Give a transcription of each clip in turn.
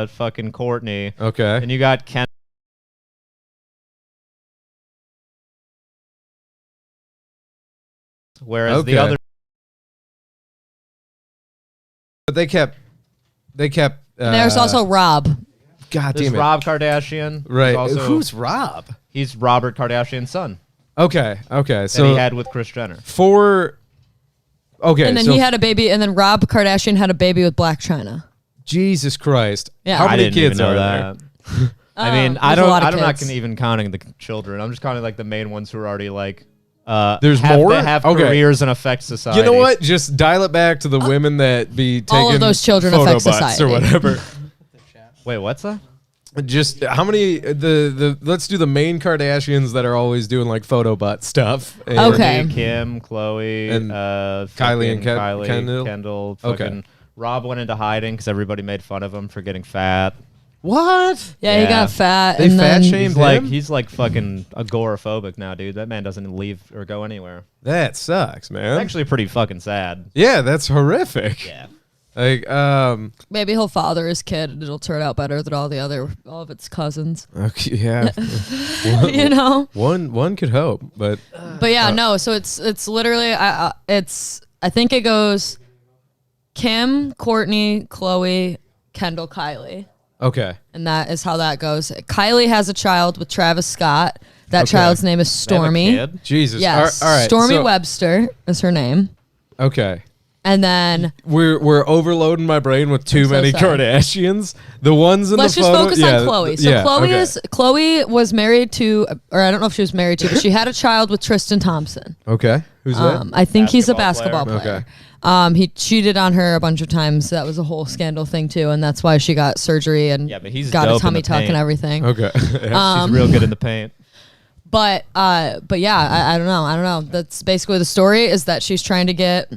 fucking Courtney. Okay. And you got Ken. Whereas the other. But they kept. There's also Rob. God There's damn it. Rob Kardashian. Right. Who's Rob? He's Robert Kardashian's son. Okay. So that he had with Kris Jenner. Okay. And then he had a baby, and then Rob Kardashian had a baby with Black China. Jesus Christ. Yeah. How many I didn't kids even know are that. there? I mean, I'm not even counting the children. I'm just counting like the main ones who are already like. There's more? That have Okay. careers and affect society. You know what? Just dial it back to the women that be taking all of those children photo affect butts society. or whatever. Wait, what's that? Just how many the let's do the main Kardashians that are always doing like photo butt stuff. And Okay. Kim, Khloe, And Kylie and Kendall. Fucking Okay. Rob went into hiding because everybody made fun of him for getting fat. What? Yeah, he got fat. They and fat then shamed him? He's like fucking agoraphobic now, dude. That man doesn't leave or go anywhere. That sucks, man. It's actually pretty fucking sad. Yeah, that's horrific. Yeah. Like, maybe he'll father his kid and it'll turn out better than all of its cousins. okay, yeah. You know? One could hope, but yeah, no, so it's literally I think it goes Kim, Courtney, Khloe, Kendall, Kylie. okay. And that is how that goes. Kylie has a child with Travis Scott. That Okay. child's name is Stormy. They have a kid? Jesus. Yes. All right. Stormy so- Webster is her name. Okay. And then We're overloading my brain with too so many sorry. Kardashians. The ones in let's the just photo. focus yeah, on Khloe. So yeah, okay. Khloe was married to, or I don't know if she was married to, but she had a child with Tristan Thompson. Okay. Who's that? I think he's a Basketball basketball player. player. He cheated on her a bunch of times. That was a whole scandal thing too, and that's why she got surgery and Yeah, but he's got a dope in tummy the tuck and paint. everything. Okay. She's real good in the paint. But yeah, I don't know. That's basically the story. Is that she's trying to get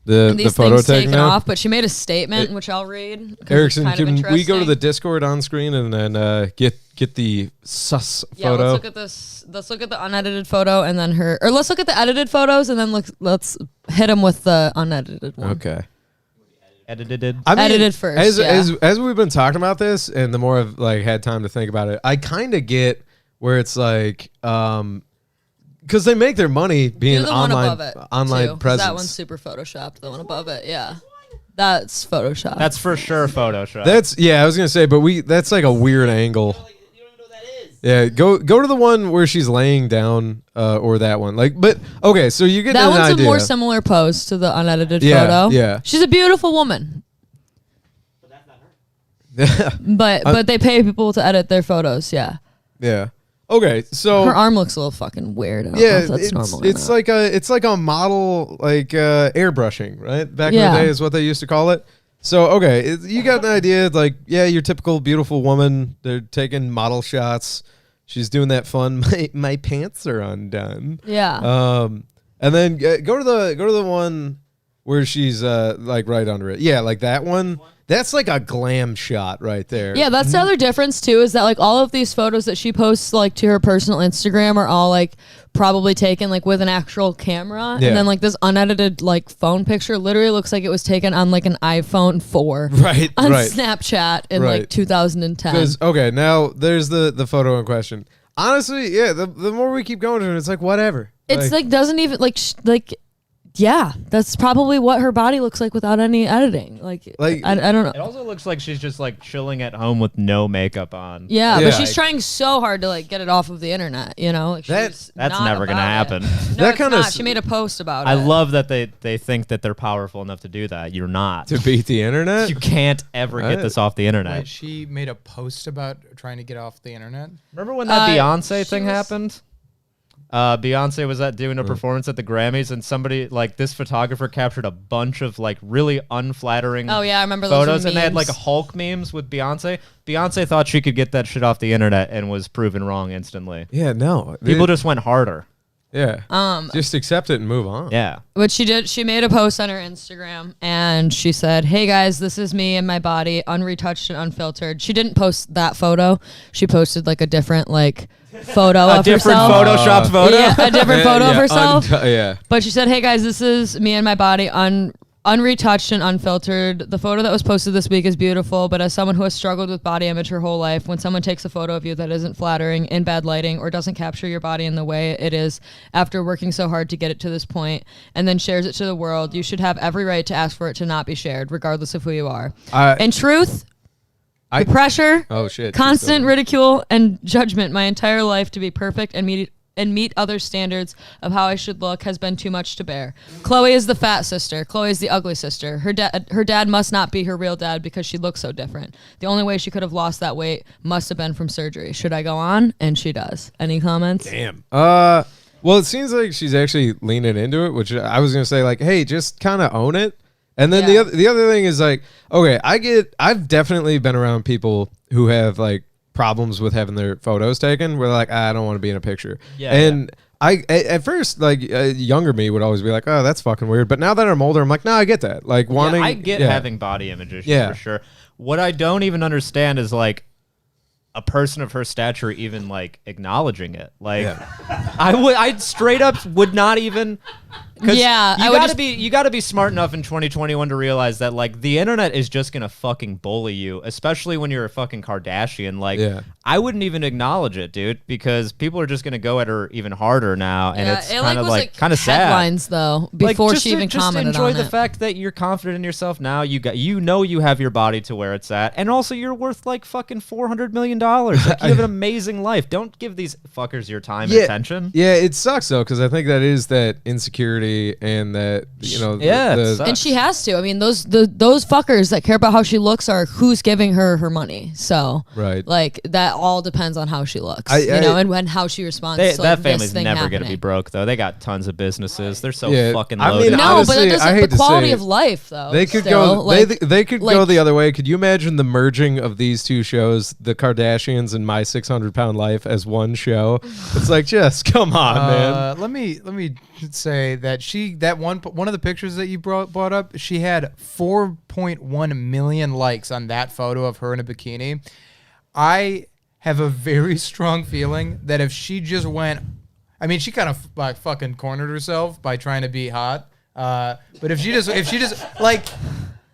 the these photo things taken out. off, but she made a statement which I'll read. 'cause it's Erickson, kind of can we go to the interesting. Discord on screen and then get the sus Yeah, photo? let's look at this. Let's look at the unedited photo and then let's look at the edited photos and then let's hit them with the unedited one. Okay. Edited. I mean, Edited first, as we've been talking about this, and the more I've like had time to think about it, I kind of get where it's like, because they make their money being Do the one online above it, online too, 'cause presence. That one's super photoshopped. The one above it, yeah, that's photoshopped. That's for sure Photoshop. That's I was gonna say, but that's like a weird angle. Yeah, go to the one where she's laying down, or that one. Like, but okay, so you get that an one's idea. a more similar pose to the unedited Yeah, photo. yeah. She's a beautiful woman, Yeah, but they pay people to edit their photos. Yeah, yeah. Okay, so her arm looks a little fucking weird. I don't know yeah, if that's normal. Or it's not. like a model like airbrushing, right? Back in Yeah. the day is what they used to call it. So okay, you got an idea, like your typical beautiful woman. They're taking model shots. She's doing that fun. My pants are undone. Yeah. And then go to the one where she's like right under it. Yeah, like that one. That's like a glam shot right there. Yeah, that's the other difference too, is that like all of these photos that she posts like to her personal Instagram are all like probably taken like with an actual camera. Yeah. And then like this unedited like phone picture literally looks like it was taken on like an iPhone 4 Right. on right. Snapchat in Right. like 2010. Because okay, now there's the photo in question. Honestly, yeah, the more we keep going to it, it's like whatever. It's like doesn't even like yeah, that's probably what her body looks like without any editing. Like I don't know. It also looks like she's just like chilling at home with no makeup on. Yeah, Yeah. but she's trying so hard to like get it off of the internet, you know? Like, That's That's not never gonna about happen. it. No, That it's kinda not. s- She made a post about I it. love that they think that they're powerful enough to do that. You're not. to beat the internet. You can't ever get this off the internet. Wait, she made a post about trying to get off the internet. Remember when that Beyonce she thing was- happened? Beyonce was doing a performance at the Grammys, and somebody like this photographer captured a bunch of like really unflattering Oh yeah, I remember those photos, and they had memes. like Hulk memes with Beyonce. Beyonce thought she could get that shit off the internet and was proven wrong instantly. Yeah, no. People just went harder. Yeah. Just accept it and move on. Yeah. What she did, she made a post on her Instagram and she said, "Hey guys, this is me and my body, unretouched and unfiltered." She didn't post that photo. She posted like a different like photo A of different herself. photoshopped photo. Yeah, a different photo of herself. Yeah. But she said, "Hey guys, this is me and my body, unretouched and unfiltered. The photo that was posted this week is beautiful, but as someone who has struggled with body image her whole life, when someone takes a photo of you that isn't flattering, in bad lighting, or doesn't capture your body in the way it is after working so hard to get it to this point, and then shares it to the world, you should have every right to ask for it to not be shared, regardless of who you are. In truth, the pressure, constant ridicule, and judgment my entire life to be perfect and meet other standards of how I should look has been too much to bear. Chloe is the fat sister. Chloe is the ugly sister. Her dad must not be her real dad because she looks so different. The only way she could have lost that weight must have been from surgery. Should I go on? And she does. Any comments? Damn. Well, it seems like she's actually leaning into it, which I was gonna say, like, hey, just kind of own it. And then the other thing is, like, okay, I've definitely been around people who have, like, problems with having their photos taken where, like, I don't want to be in a picture. I at first, like, younger me would always be like, oh, that's fucking weird. But now that I'm older, I'm like, no, I get that. Like, wanting, I get having body image issues for sure. What I don't even understand is, like, a person of her stature even, like, acknowledging it. Like, I straight up would not even. Yeah, you gotta be smart enough in 2021 to realize that, like, the internet is just gonna fucking bully you, especially when you're a fucking Kardashian. Like, I wouldn't even acknowledge it, dude, because people are just gonna go at her even harder now, and it's kind of like kind of sad. Headlines though, before like, she even commented enjoy on the it. fact that you're confident in yourself now. You have your body to where it's at, and also you're worth like fucking $400 million. Like, you have an amazing life. Don't give these fuckers your time and attention. Yeah, it sucks though, because I think that is that insecurity and that, you know, and she has to. I mean, those fuckers that care about how she looks are who's giving her money. So like that all depends on how she looks, and how she responds. That family's never gonna be broke though. They got tons of businesses. They're so fucking I loaded. mean, no, honestly, but that doesn't. The quality of life though. They could go. They could go the other way. Could you imagine the merging of these two shows, the Kardashians and My 600-Pound Life, as one show? It's like, just come on, man. Let me say that one of the pictures that you brought up, she had 4.1 million likes on that photo of her in a bikini. I have a very strong feeling that if she just went, I mean, she kind of like fucking cornered herself by trying to be hot. But if she just like,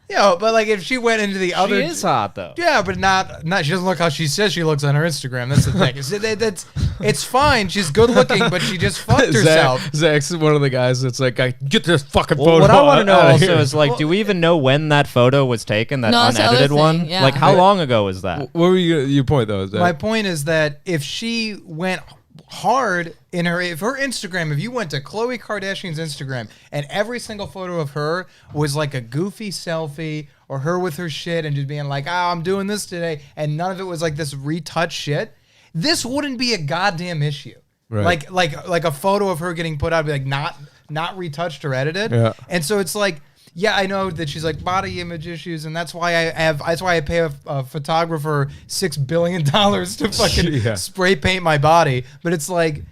but like if she went into the other, she is hot though. Yeah, but not. She doesn't look how she says she looks on her Instagram. That's the thing. It's fine. She's good looking, but she just fucked herself. Zach's one of the guys that's like, get this fucking photo. What I want to know also is, like, do we even know when that photo was taken? That unedited one. Yeah. Like, how long ago was that? What were your point though? Zach? My point is that if she went hard if her Instagram, if you went to Khloe Kardashian's Instagram and every single photo of her was like a goofy selfie or her with her shit and just being like, I'm doing this today, and none of it was like this retouched shit, this wouldn't be a goddamn issue. Right. Like a photo of her getting put out would be like not retouched or edited. Yeah. And so it's like, yeah, I know that she's like body image issues, and that's why I pay a photographer $6 billion to fucking spray paint my body. But it's like,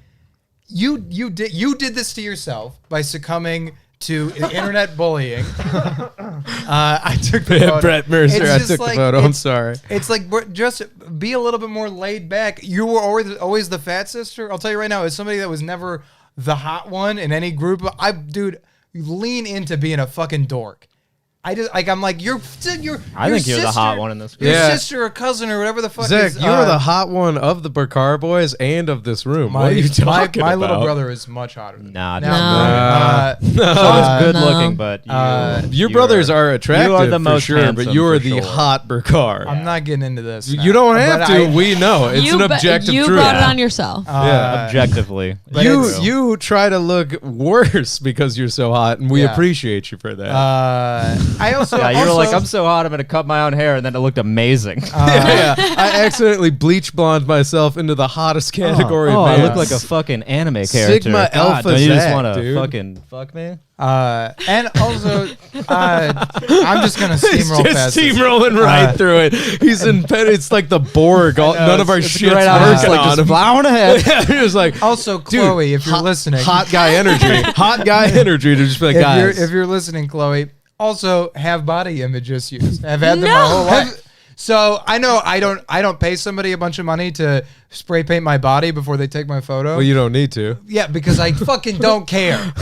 you did this to yourself by succumbing to internet bullying. I took the photo. Brett Mercer, I took the photo. I'm sorry. It's like, just be a little bit more laid back. You were always the fat sister. I'll tell you right now, as somebody that was never the hot one in any group, lean into being a fucking dork. I'm like, I think you're the hot one in this group. Your sister or cousin or whatever the fuck. Zach, you're the hot one of the Burkar boys and of this room. What are you talking about? My little brother is much hotter than He's good looking, but your brothers are attractive. You are the most sure, but you are the hot Burkar. I'm not getting into this. You don't have to. We know it's an objective truth. You brought it on yourself. Objectively, you try to look worse because you're so hot, and we appreciate you for that. You were like, I'm so hot, I'm gonna cut my own hair, and then it looked amazing. I accidentally bleach blonde myself into the hottest category. I look like a fucking anime character. Sigma Alpha Zach, you just want to fucking fuck me? And also, I'm just gonna steamroll past this. Steamrolling right through it. He's in bed. It's like the Borg. None of our shit's working on him. Plowing ahead. He was like, also, Chloe, if you're listening, hot guy energy. Hot guy energy to just be like, guys. If you're listening, Chloe, also have body image issues. I've had them my whole life. So I know I don't pay somebody a bunch of money to spray paint my body before they take my photo. Well, you don't need to. Yeah, because I fucking don't care.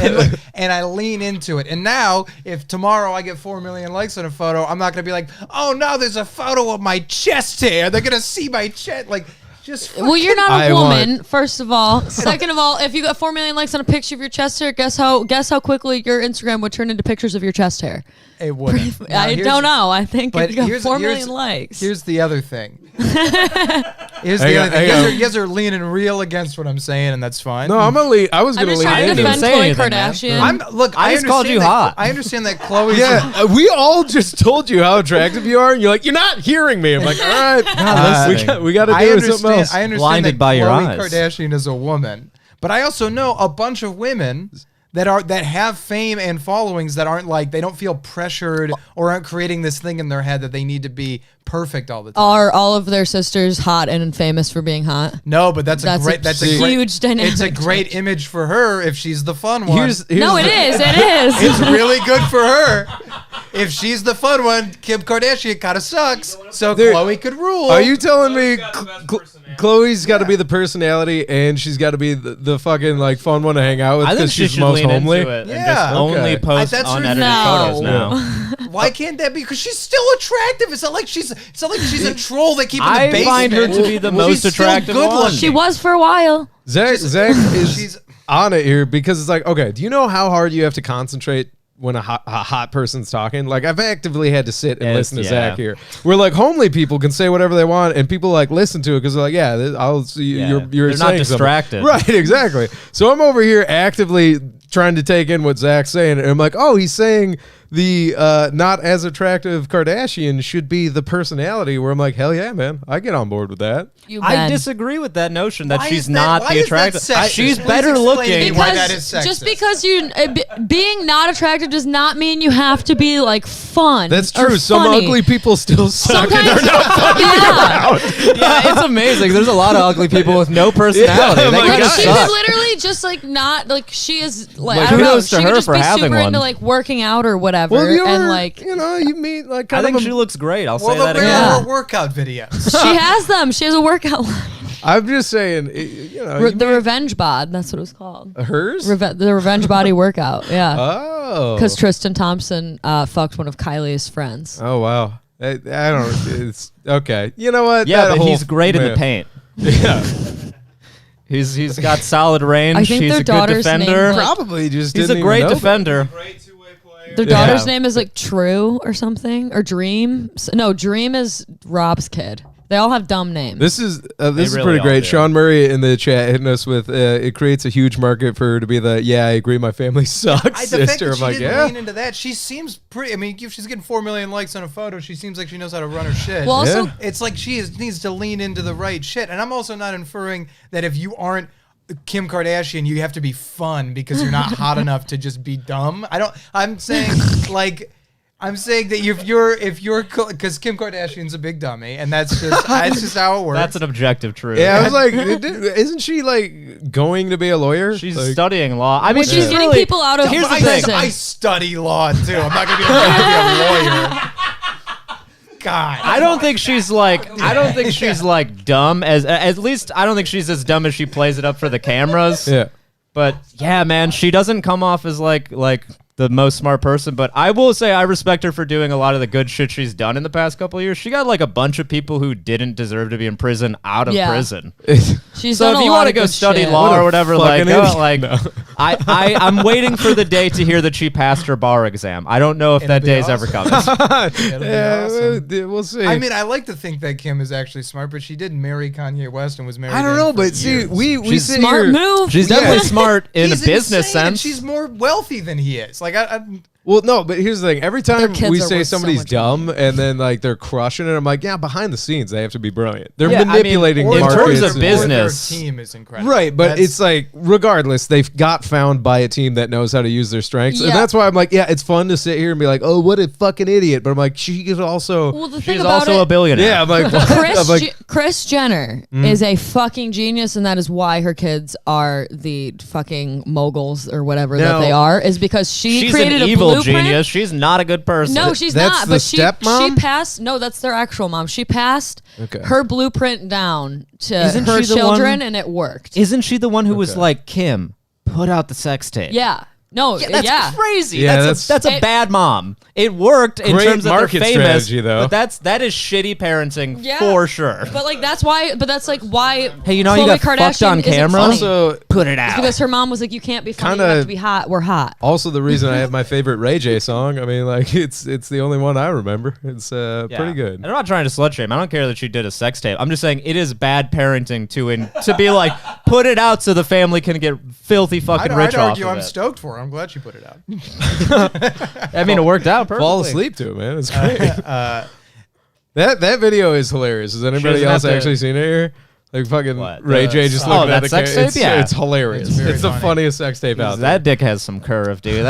And I lean into it. And now, if tomorrow I get 4 million likes on a photo, I'm not going to be like, oh, no, there's a photo of my chest hair. They're going to see my chest. Like, just well, you're not a woman, first of all. Second of all, if you got 4 million likes on a picture of your chest hair, guess how quickly your Instagram would turn into pictures of your chest hair? It wouldn't. I don't know. I think if you got 4 million likes. Here's the other thing. You guys are leaning real against what I'm saying, and that's fine. No, I'm gonna lean. I was gonna lean into it. Defend Khloe Kardashian. I just called you hot. I understand that Khloe's. Yeah, we all just told you how attractive you are, and you're like, you're not hearing me. I'm like, all right, we got to do something else. I understand Blinded that by your Khloe eyes. Kardashian is a woman, but I also know a bunch of women that have fame and followings that aren't like, they don't feel pressured or aren't creating this thing in their head that they need to be perfect all the time. Are all of their sisters hot and famous for being hot? No, but that's a huge dynamic. It's a great image for her if she's the fun one. It is. It's really good for her. If she's the fun one, Kim Kardashian kind of sucks. So Khloe could rule. Are you telling me Khloe's got to be the personality and she's got to be the fucking like fun one to hang out with because she's most homely? Yeah, only post unedited photos now. Why can't that be? Because she's still attractive. It's not like she's a troll they keep in the basement. I find her to be the most attractive one. She was for a while. Zach is on it here because it's like, okay, do you know how hard you have to concentrate when a hot person's talking? Like, I've actively had to sit and listen to Zach here. Where like homely people can say whatever they want and people like listen to it because they're like, I'll see you're They're not distracted. Something. Right, exactly. So I'm over here actively trying to take in what Zach's saying, and I'm like, oh, he's saying the not as attractive Kardashian should be the personality, where I'm like, hell yeah, man, I get on board with that. I disagree with that notion that she's not the attractive. She's Please better looking. because why that is sexist. Just because you being not attractive does not mean you have to be like fun. That's true. Some ugly people still suck and they're not funny around. Yeah, it's amazing. There's a lot of ugly people with no personality. Yeah, they like she suck. could literally just like not like she is like I who don't know. knows to She her could just for be having super one. into like working out or whatever. Well, and like you meet like I kind think of she looks great. I'll say Well, that then again. where are her workout videos? she has them. She has a workout line. I'm just saying, The revenge bod. That's what it was called. hers. The revenge body workout. Yeah. Oh, Because Tristan Thompson fucked one of Kylie's friends. Oh wow. I don't. It's okay. You know what? Yeah, That but he's great in the man. paint. Yeah. He's got solid range. I think He's their a good daughter's name, defender. like- Probably just. He's a didn't even great know that. defender. Great two-way player. Their daughter's name is like True or something, or Dream. No, Dream is Rob's kid. They all have dumb names. This is really pretty all great. do. Sean Murray in the chat hitting us with it creates a huge market for her to be the I agree my family sucks The fact sister. that I'm she like didn't lean into that, she seems pretty. I mean, if she's getting 4 million likes on a photo, she seems like she knows how to run her shit. Well, also, It's like needs to lean into the right shit. And I'm also not inferring that if you aren't Kim Kardashian, you have to be fun because you're not hot enough to just be dumb. I'm saying that if you're because Kim Kardashian's a big dummy, and that's just how it works. That's an objective truth. Yeah, I was like, isn't she like going to be a lawyer? She's like, studying law. I mean, Well, she's getting people out of Here's the prison. thing. I study law too. I'm not gonna be able to be a lawyer. God, I don't think she's like dumb as at least I don't think she's as dumb as she plays it up for the cameras. Yeah. But yeah, man, she doesn't come off as like the most smart person, but I will say I respect her for doing a lot of the good shit she's done in the past couple of years. She got like a bunch of people who didn't deserve to be in prison out of prison. she's So done if a you lot want to of go good study shit. law What a or whatever, like, fucking idiot. No. I'm waiting for the day to hear that she passed her bar exam. I don't know if that be day's awesome. ever coming. Yeah, awesome. we'll see. I mean, I like to think that Kim is actually smart, but she did marry Kanye West and was married. I don't to know, him for but see, years. we She's sit Smart here. move. She's definitely smart in a He's business insane, and sense. she's more wealthy than he is. Like, Well, no, but here's the thing. Every time kids we are say worth so somebody's much dumb and then like they're crushing it, I'm like, yeah, behind the scenes they have to be brilliant. They're Yeah, I mean, manipulating in markets. terms of and- business- their team is incredible. Right, but That's- it's like regardless, they've got found by a team that knows how to use their strengths, and Yeah. that's why I'm like, yeah, it's fun to sit here and be like, oh, what a fucking idiot, but I'm like, she is also, Well, the thing She's about also it, a billionaire. yeah, I'm like, what? I'm like, Kris Jenner is a fucking genius, and that is why her kids are the fucking moguls or whatever Now- that they are. Is because she She's created an a evil evil blueprint. genius. She's not a good person. No, she's That's not. the But she stepmom? passed. No, that's their actual mom. She passed her blueprint down to Isn't her she the children, one- and it worked. Isn't she the one who was like, Kim, put out the sex tape? Yeah. No. That's crazy. Yeah, that's a bad mom. It worked in Great terms of they're market famous, strategy, though. but that is shitty parenting Yeah. for sure. But like that's why. But that's like why. Hey, you know you Khloe got fucked Kardashian on isn't camera? funny. Also, Put it It's out. because her mom was like, "You can't be funny. You Kinda- have to be hot. We're hot." also the reason I have my favorite Ray J song. I mean, like it's the only one I remember. It's Yeah. pretty good. And I'm not trying to slut shame. I don't care that she did a sex tape. I'm just saying it is bad parenting to be like, put it out so the family can get filthy fucking I'd rich off argue of I'm it. stoked for her. I'm glad she put it out. I mean, it worked out perfectly. Fall asleep to it, man. It's great. That video is hilarious. Has anybody doesn't else have to- actually seen it here? Like fucking What? Ray J just looking that at the sex ca- tape? Yeah. It's hilarious. It's very It's the funny. funniest sex tape out there. That dick has some curve, dude.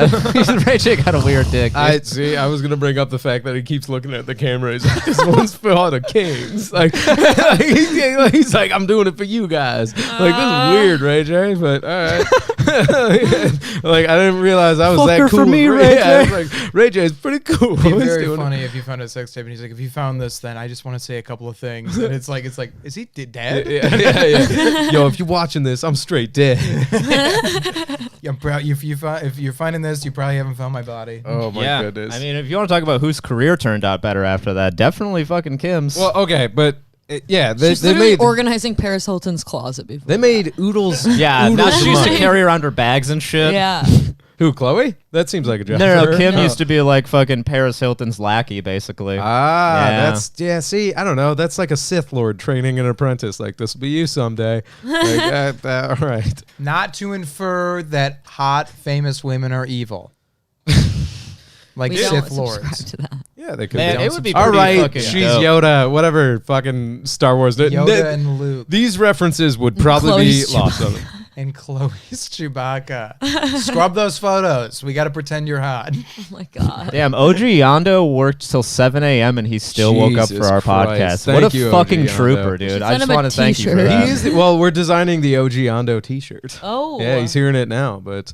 Ray J got a weird dick. Dude. I see. I was gonna bring up the fact that he keeps looking at the camera. He's like, "This one's for all the kings." Like, he's like, "I'm doing it for you guys." Like, this is weird, Ray J. But all right. Like, I didn't realize I was Fucker that cool. for me, with Ray Yeah, I J. was like, Ray J is pretty cool. It'd be He's very doing it. funny if you found a sex tape and he's like, if you found this, then I just want to say a couple of things. And it's like, is he dead? Yeah. Yo, if you're watching this, I'm straight dead. Yeah, I'm proud. If you're finding this, you probably haven't found my body. Oh my yeah. goodness. I mean, if you want to talk about whose career turned out better after that, definitely fucking Kim's. well, okay, but yeah, they She's literally made organizing Paris Hilton's closet before. they made oodles. yeah, now oodles she of used to money. carry around her bags and shit. Yeah. Who, Chloe? That seems like a job. No, for her. Kim used to be like fucking Paris Hilton's lackey, basically. Ah, Yeah. See, I don't know. That's like a Sith Lord training an apprentice. Like, this will be you someday. Like, all right. Not to infer that hot, famous women are evil. Like We don't Sith subscribe Lords. to that. Yeah, they could. Man, be. it would be all pretty right. fucking She's dope. Yoda. Whatever. Fucking Star Wars. Yoda and Luke These references would probably Chloe's be lost on them. and Chloe's Chewbacca. Scrub those photos. We got to pretend you're hot. Oh my god. Damn, OG Yondo worked till 7 a.m. and he still woke up for Jesus our Christ. podcast. What Thank a you, fucking OG Yondo. trooper, You dude. should I send just him a want to thank you for t-shirt. that. He is. Well, we're designing the OG Ando T-shirt. Oh. Yeah, he's hearing it now, but.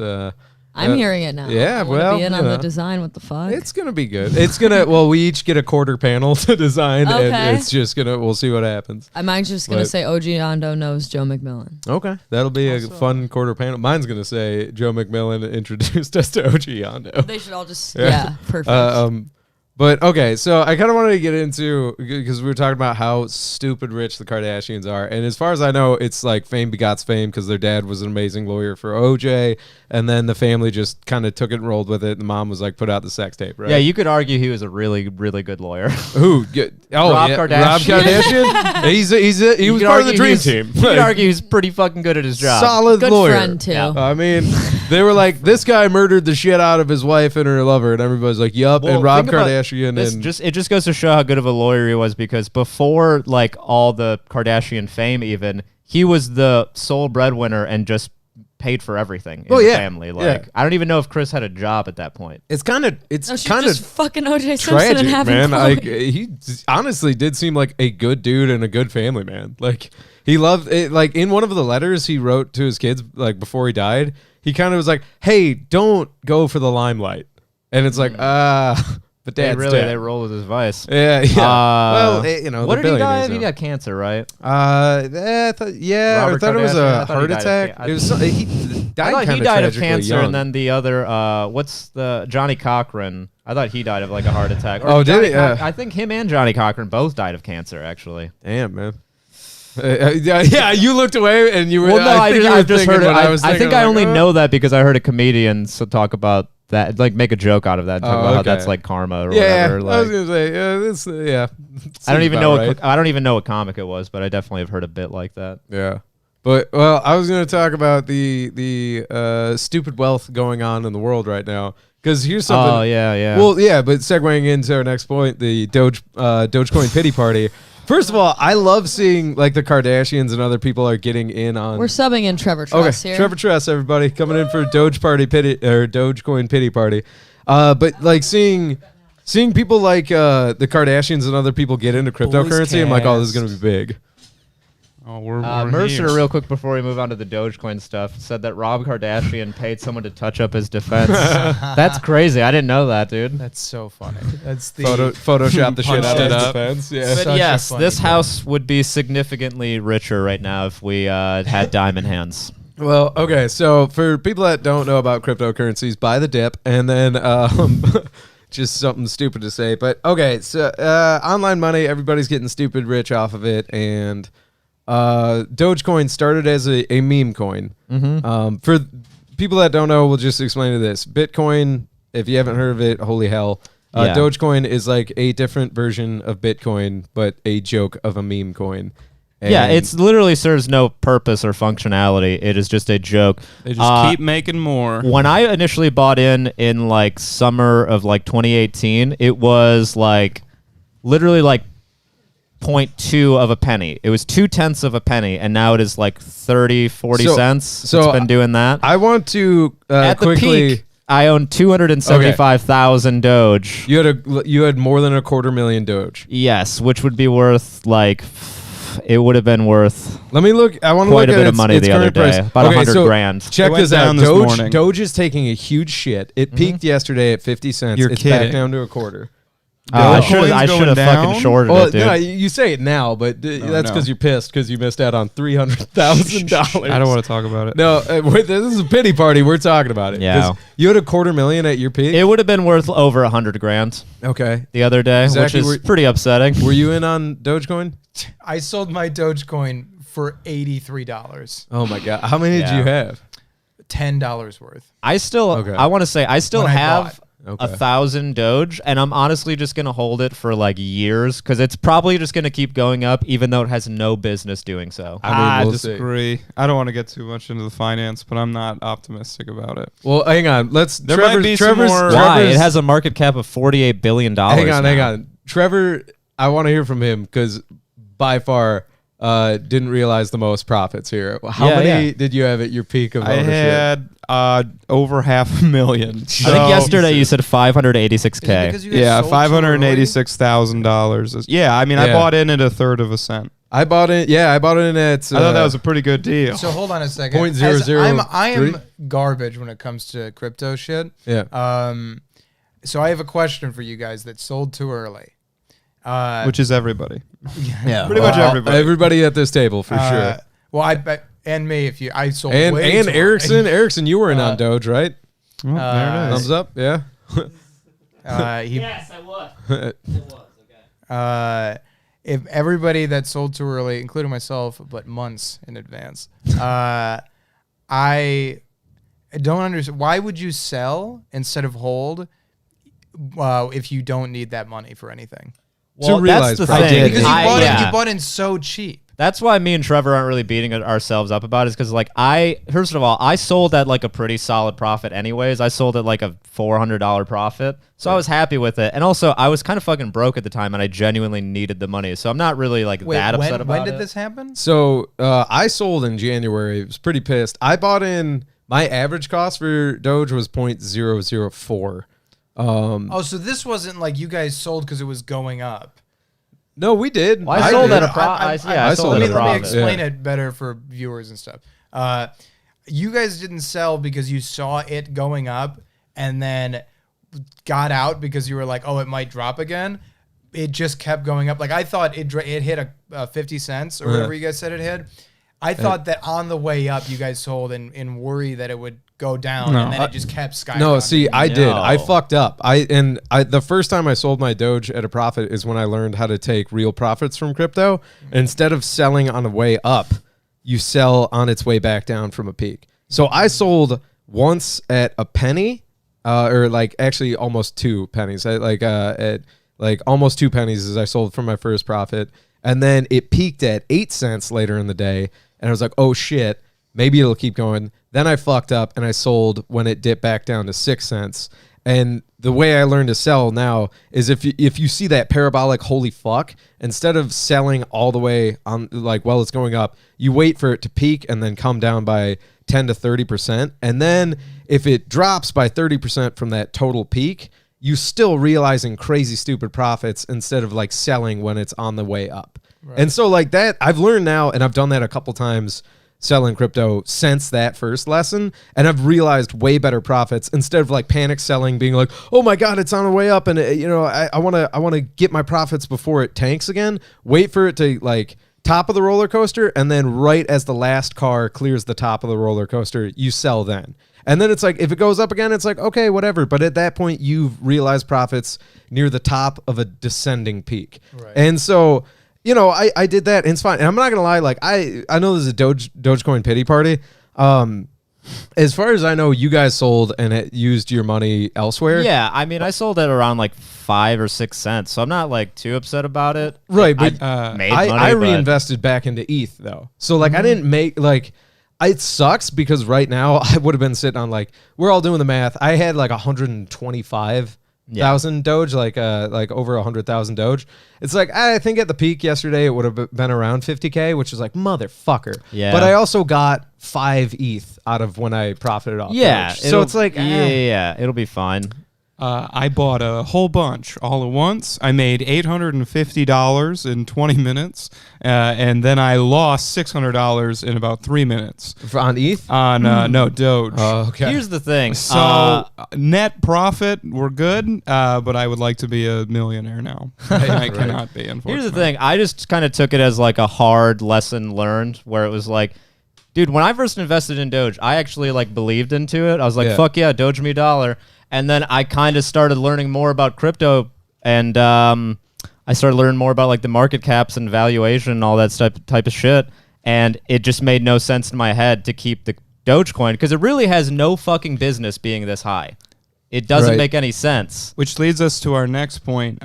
I'm hearing it now. yeah, I wanna well, be in you on the know. design. What the fuck? It's gonna be good. It's gonna. Well, we each get a quarter panel to design, Okay. and it's just gonna. We'll see what happens. I might just gonna But- say OG Ando knows Joe McMillan. Okay, that'll be a fun quarter panel. Mine's gonna say Joe McMillan introduced us to OG Yondo. They should all just Yeah. perfect. But okay, so I kind of wanted to get into because we were talking about how stupid rich the Kardashians are, and as far as I know, it's like fame begots fame because their dad was an amazing lawyer for OJ, and then the family just kind of took it and rolled with it. The mom was like, "Put out the sex tape," right? Yeah, you could argue he was a really, really good lawyer. Who? Rob Kardashian. Rob Kardashian. he was part of the dream team. You could argue he's pretty fucking good at his job. Solid Good lawyer. friend too. Yeah. I mean, they were like, this guy murdered the shit out of his wife and her lover, and everybody's like, yup. Well, and Rob think about Kardashian this, and it just goes to show how good of a lawyer he was because before like all the Kardashian fame, even he was the sole breadwinner and just paid for everything in the family. Like I don't even know if Chris had a job at that point. it's kind of No, she's kind just of fucking OJ Simpson tragic, and having man. Chloe. Like he honestly did seem like a good dude and a good family man. Like he loved it. Like in one of the letters he wrote to his kids, like before he died, he kind of was like, "Hey, don't go for the limelight." And it's like, but They dad's really dead. they roll with his vice. Yeah. Well, you know, what the did he die billionaires of? He know. got cancer, right? I thought it was Kardashian? I a thought he heart died of attack. ca- It was he I died thought he kinda died of tragically cancer, young. and then the other, what's the Johnny Cochran? I thought he died of like a heart attack. Oh, did Johnny he? I think him and Johnny Cochran both died of cancer, actually. Damn, man. Yeah, you looked away and you were. Well, no, I just heard it. I think I only know know that because I heard a comedian talk about that, like make a joke out of that, and talk about how okay. that's like karma or Yeah, whatever. I was Like, gonna say, yeah. I don't Seems even know. about right. I don't even know what comic it was, but I definitely have heard a bit like that. Yeah, but well, I was gonna talk about the stupid wealth going on in the world right now. Because here's something. Oh yeah. Well, yeah, but segueing into our next point, the Dogecoin pity party. First of all, I love seeing like the Kardashians and other people are getting in on. We're subbing in Trevor Okay, Truss here. Trevor Truss, everybody coming in for Dogecoin pity party. But like seeing people like the Kardashians and other people get into cryptocurrency, I'm like, oh, this is gonna be big. Oh, we're Mercer, here. real quick before we move on to the Dogecoin stuff, said that Rob Kardashian paid someone to touch up his defense. That's crazy. I didn't know that, dude. That's so funny. That's the Photoshop the shit out of it his up. defense. Yeah. But Such a yes, funny this kid. house would be significantly richer right now if we had diamond hands. Well, okay. So for people that don't know about cryptocurrencies, buy the dip, and then just something stupid to say. But okay, so online money, everybody's getting stupid rich off of it, and Dogecoin started as a meme coin. For people that don't know, we'll just explain to this. Bitcoin, if you haven't heard of it, holy hell. Yeah. Dogecoin is like a different version of Bitcoin, but a joke of a meme coin. Yeah, And- it's literally serves no purpose or functionality. It is just a joke. They just keep making more. When I initially bought in like summer of like 2018, it was like literally like 0.2 of a penny. It was 0.2 of a penny, and now it is like 30, 40 cents. so it's been doing that. I want to At quickly. the peak, I owned 275,000 Doge. You had more than $250,000 Doge. Yes, which would be worth like it would have been worth Let me look. I want to quite look a at bit of its, money its the other current day, price. about Okay, 100 so grand. Check It went this out. down this Doge, morning. Doge is taking a huge shit. It peaked yesterday at 50 cents. You're it's kidding. back down to a quarter. I Dogecoin's should going have fucking down? shorted Well, it, dude. no, you say it now, but that's no. because you're pissed because you missed out on $300,000. I don't want to talk about it. No, this is a pity party. We're talking about it. Yeah. 'Cause you had $250,000 at your peak. It would have been worth over 100 grand Okay. the other day, Exactly, which were- is pretty upsetting. Were you in on Dogecoin? I sold my Dogecoin for $83. Oh my god. How many did Yeah. you have? $10 worth. I still, Okay. I want to say, I still When I have bought. 1,000 Doge, and I'm honestly just gonna hold it for like years because it's probably just gonna keep going up, even though it has no business doing so. I mean, we'll see. disagree. I don't want to get too much into the finance, but I'm not optimistic about it. Well, hang on. There might be some more- Why? Trevor's- It has a market cap of $48 billion. Hang on. Trevor, I want to hear from him because by far didn't realize the most profits here. How Yeah, many yeah. did you have at your peak of I ownership? had over $500,000. I think yesterday you said 586K. Because you guys Yeah, sold too early? $586,000. Yeah, I mean, I Yeah. bought in at 1/3 of a cent. I bought it. Yeah, I bought it in at. I thought that was a pretty good deal. So hold on a second. 0.003. I am garbage when it comes to crypto shit. yeah. So I have a question for you guys that sold too early. Which is everybody. Yeah. Pretty much everybody. Everybody at this table for sure. Well, I bet, and me if you, I sold And way too Erickson, early. Erickson, you were in on Doge, right? Oh, there it is. Thumbs up. Yeah. Yes, I was. If everybody that sold too early, including myself, but months in advance, I don't understand. Why would you sell instead of hold if you don't need that money for anything? Well, realize that's the price. thing. Because I- you bought in so cheap. That's why me and Trevor aren't really beating ourselves up about it, is because like first of all, I sold at like a pretty solid profit anyways. I sold at like a $400 profit. So I was happy with it. And also I was kind of fucking broke at the time and I genuinely needed the money. So I'm not really like that upset about when did it. this happen? So I sold in January. I was pretty pissed. I bought in. My average cost for Doge was 0.004. Oh, so this wasn't like you guys sold because it was going up. No, we did. Well, I sold did. at a profit. Yeah, I sold at at a a Let me profit. explain Yeah. it better for viewers and stuff. You guys didn't sell because you saw it going up and then got out because you were like, oh, it might drop again. It just kept going up. Like I thought it hit a 50 cents or whatever you guys said it hit. I thought that on the way up you guys sold in worry that it would go down and then it just kept skyrocketing. No, see, I did. No. I fucked up. The first time I sold my Doge at a profit is when I learned how to take real profits from crypto. Instead of selling on the way up, you sell on its way back down from a peak. So I sold once at a penny, or like actually almost 2 pennies. At like almost 2 pennies as I sold from my first profit, and then it peaked at 8 cents later in the day, and I was like, oh shit, maybe it'll keep going. Then I fucked up and I sold when it dipped back down to 6 cents. And the way I learned to sell now is if you see that parabolic holy fuck, instead of selling all the way on like while it's going up, you wait for it to peak and then come down by 10 to 30%. And then if it drops by 30% from that total peak, you still realizing crazy stupid profits instead of like selling when it's on the way up. And so like that, I've learned now, and I've done that a couple times selling crypto since that first lesson, and I've realized way better profits instead of like panic selling, being like, oh my god, it's on the way up, and I want to get my profits before it tanks again. Wait for it to like top of the roller coaster, and then right as the last car clears the top of the roller coaster, you sell then. And then it's like, if it goes up again, it's like, okay, whatever. But at that point, you've realized profits near the top of a descending peak. Right. And so, I did that, and it's fine. And I'm not going to lie, like, I know this is a Dogecoin pity party. As far as I know, you guys sold and it used your money elsewhere. Yeah, I mean, I sold it around like 5 or 6 cents, so I'm not like too upset about it. Right, but I but reinvested back into ETH, though. So, like, I didn't make, like... It sucks because right now I would have been sitting on like, we're all doing the math. I had like 125,000 Doge, like over 100,000 Doge. It's like, I think at the peak yesterday it would have been around 50K, which is like, motherfucker. Yeah. But I also got 5 ETH out of when I profited off Doge. So it's like, yeah, it'll be fine. I bought a whole bunch all at once. I made $850 in 20 minutes, and then I lost $600 in about 3 minutes. On ETH? No, Doge. Oh, okay. Here's the thing. So net profit, we're good, but I would like to be a millionaire now. I cannot be, unfortunately. Here's the thing. I just kind of took it as like a hard lesson learned, where it was like, dude, when I first invested in Doge, I actually like believed into it. I was like, fuck yeah, Doge me dollar. And then I kind of started learning more about crypto, and I started learning more about like the market caps and valuation and all that type of shit. And it just made no sense in my head to keep the Dogecoin because it really has no fucking business being this high. It doesn't make any sense. Which leads us to our next point.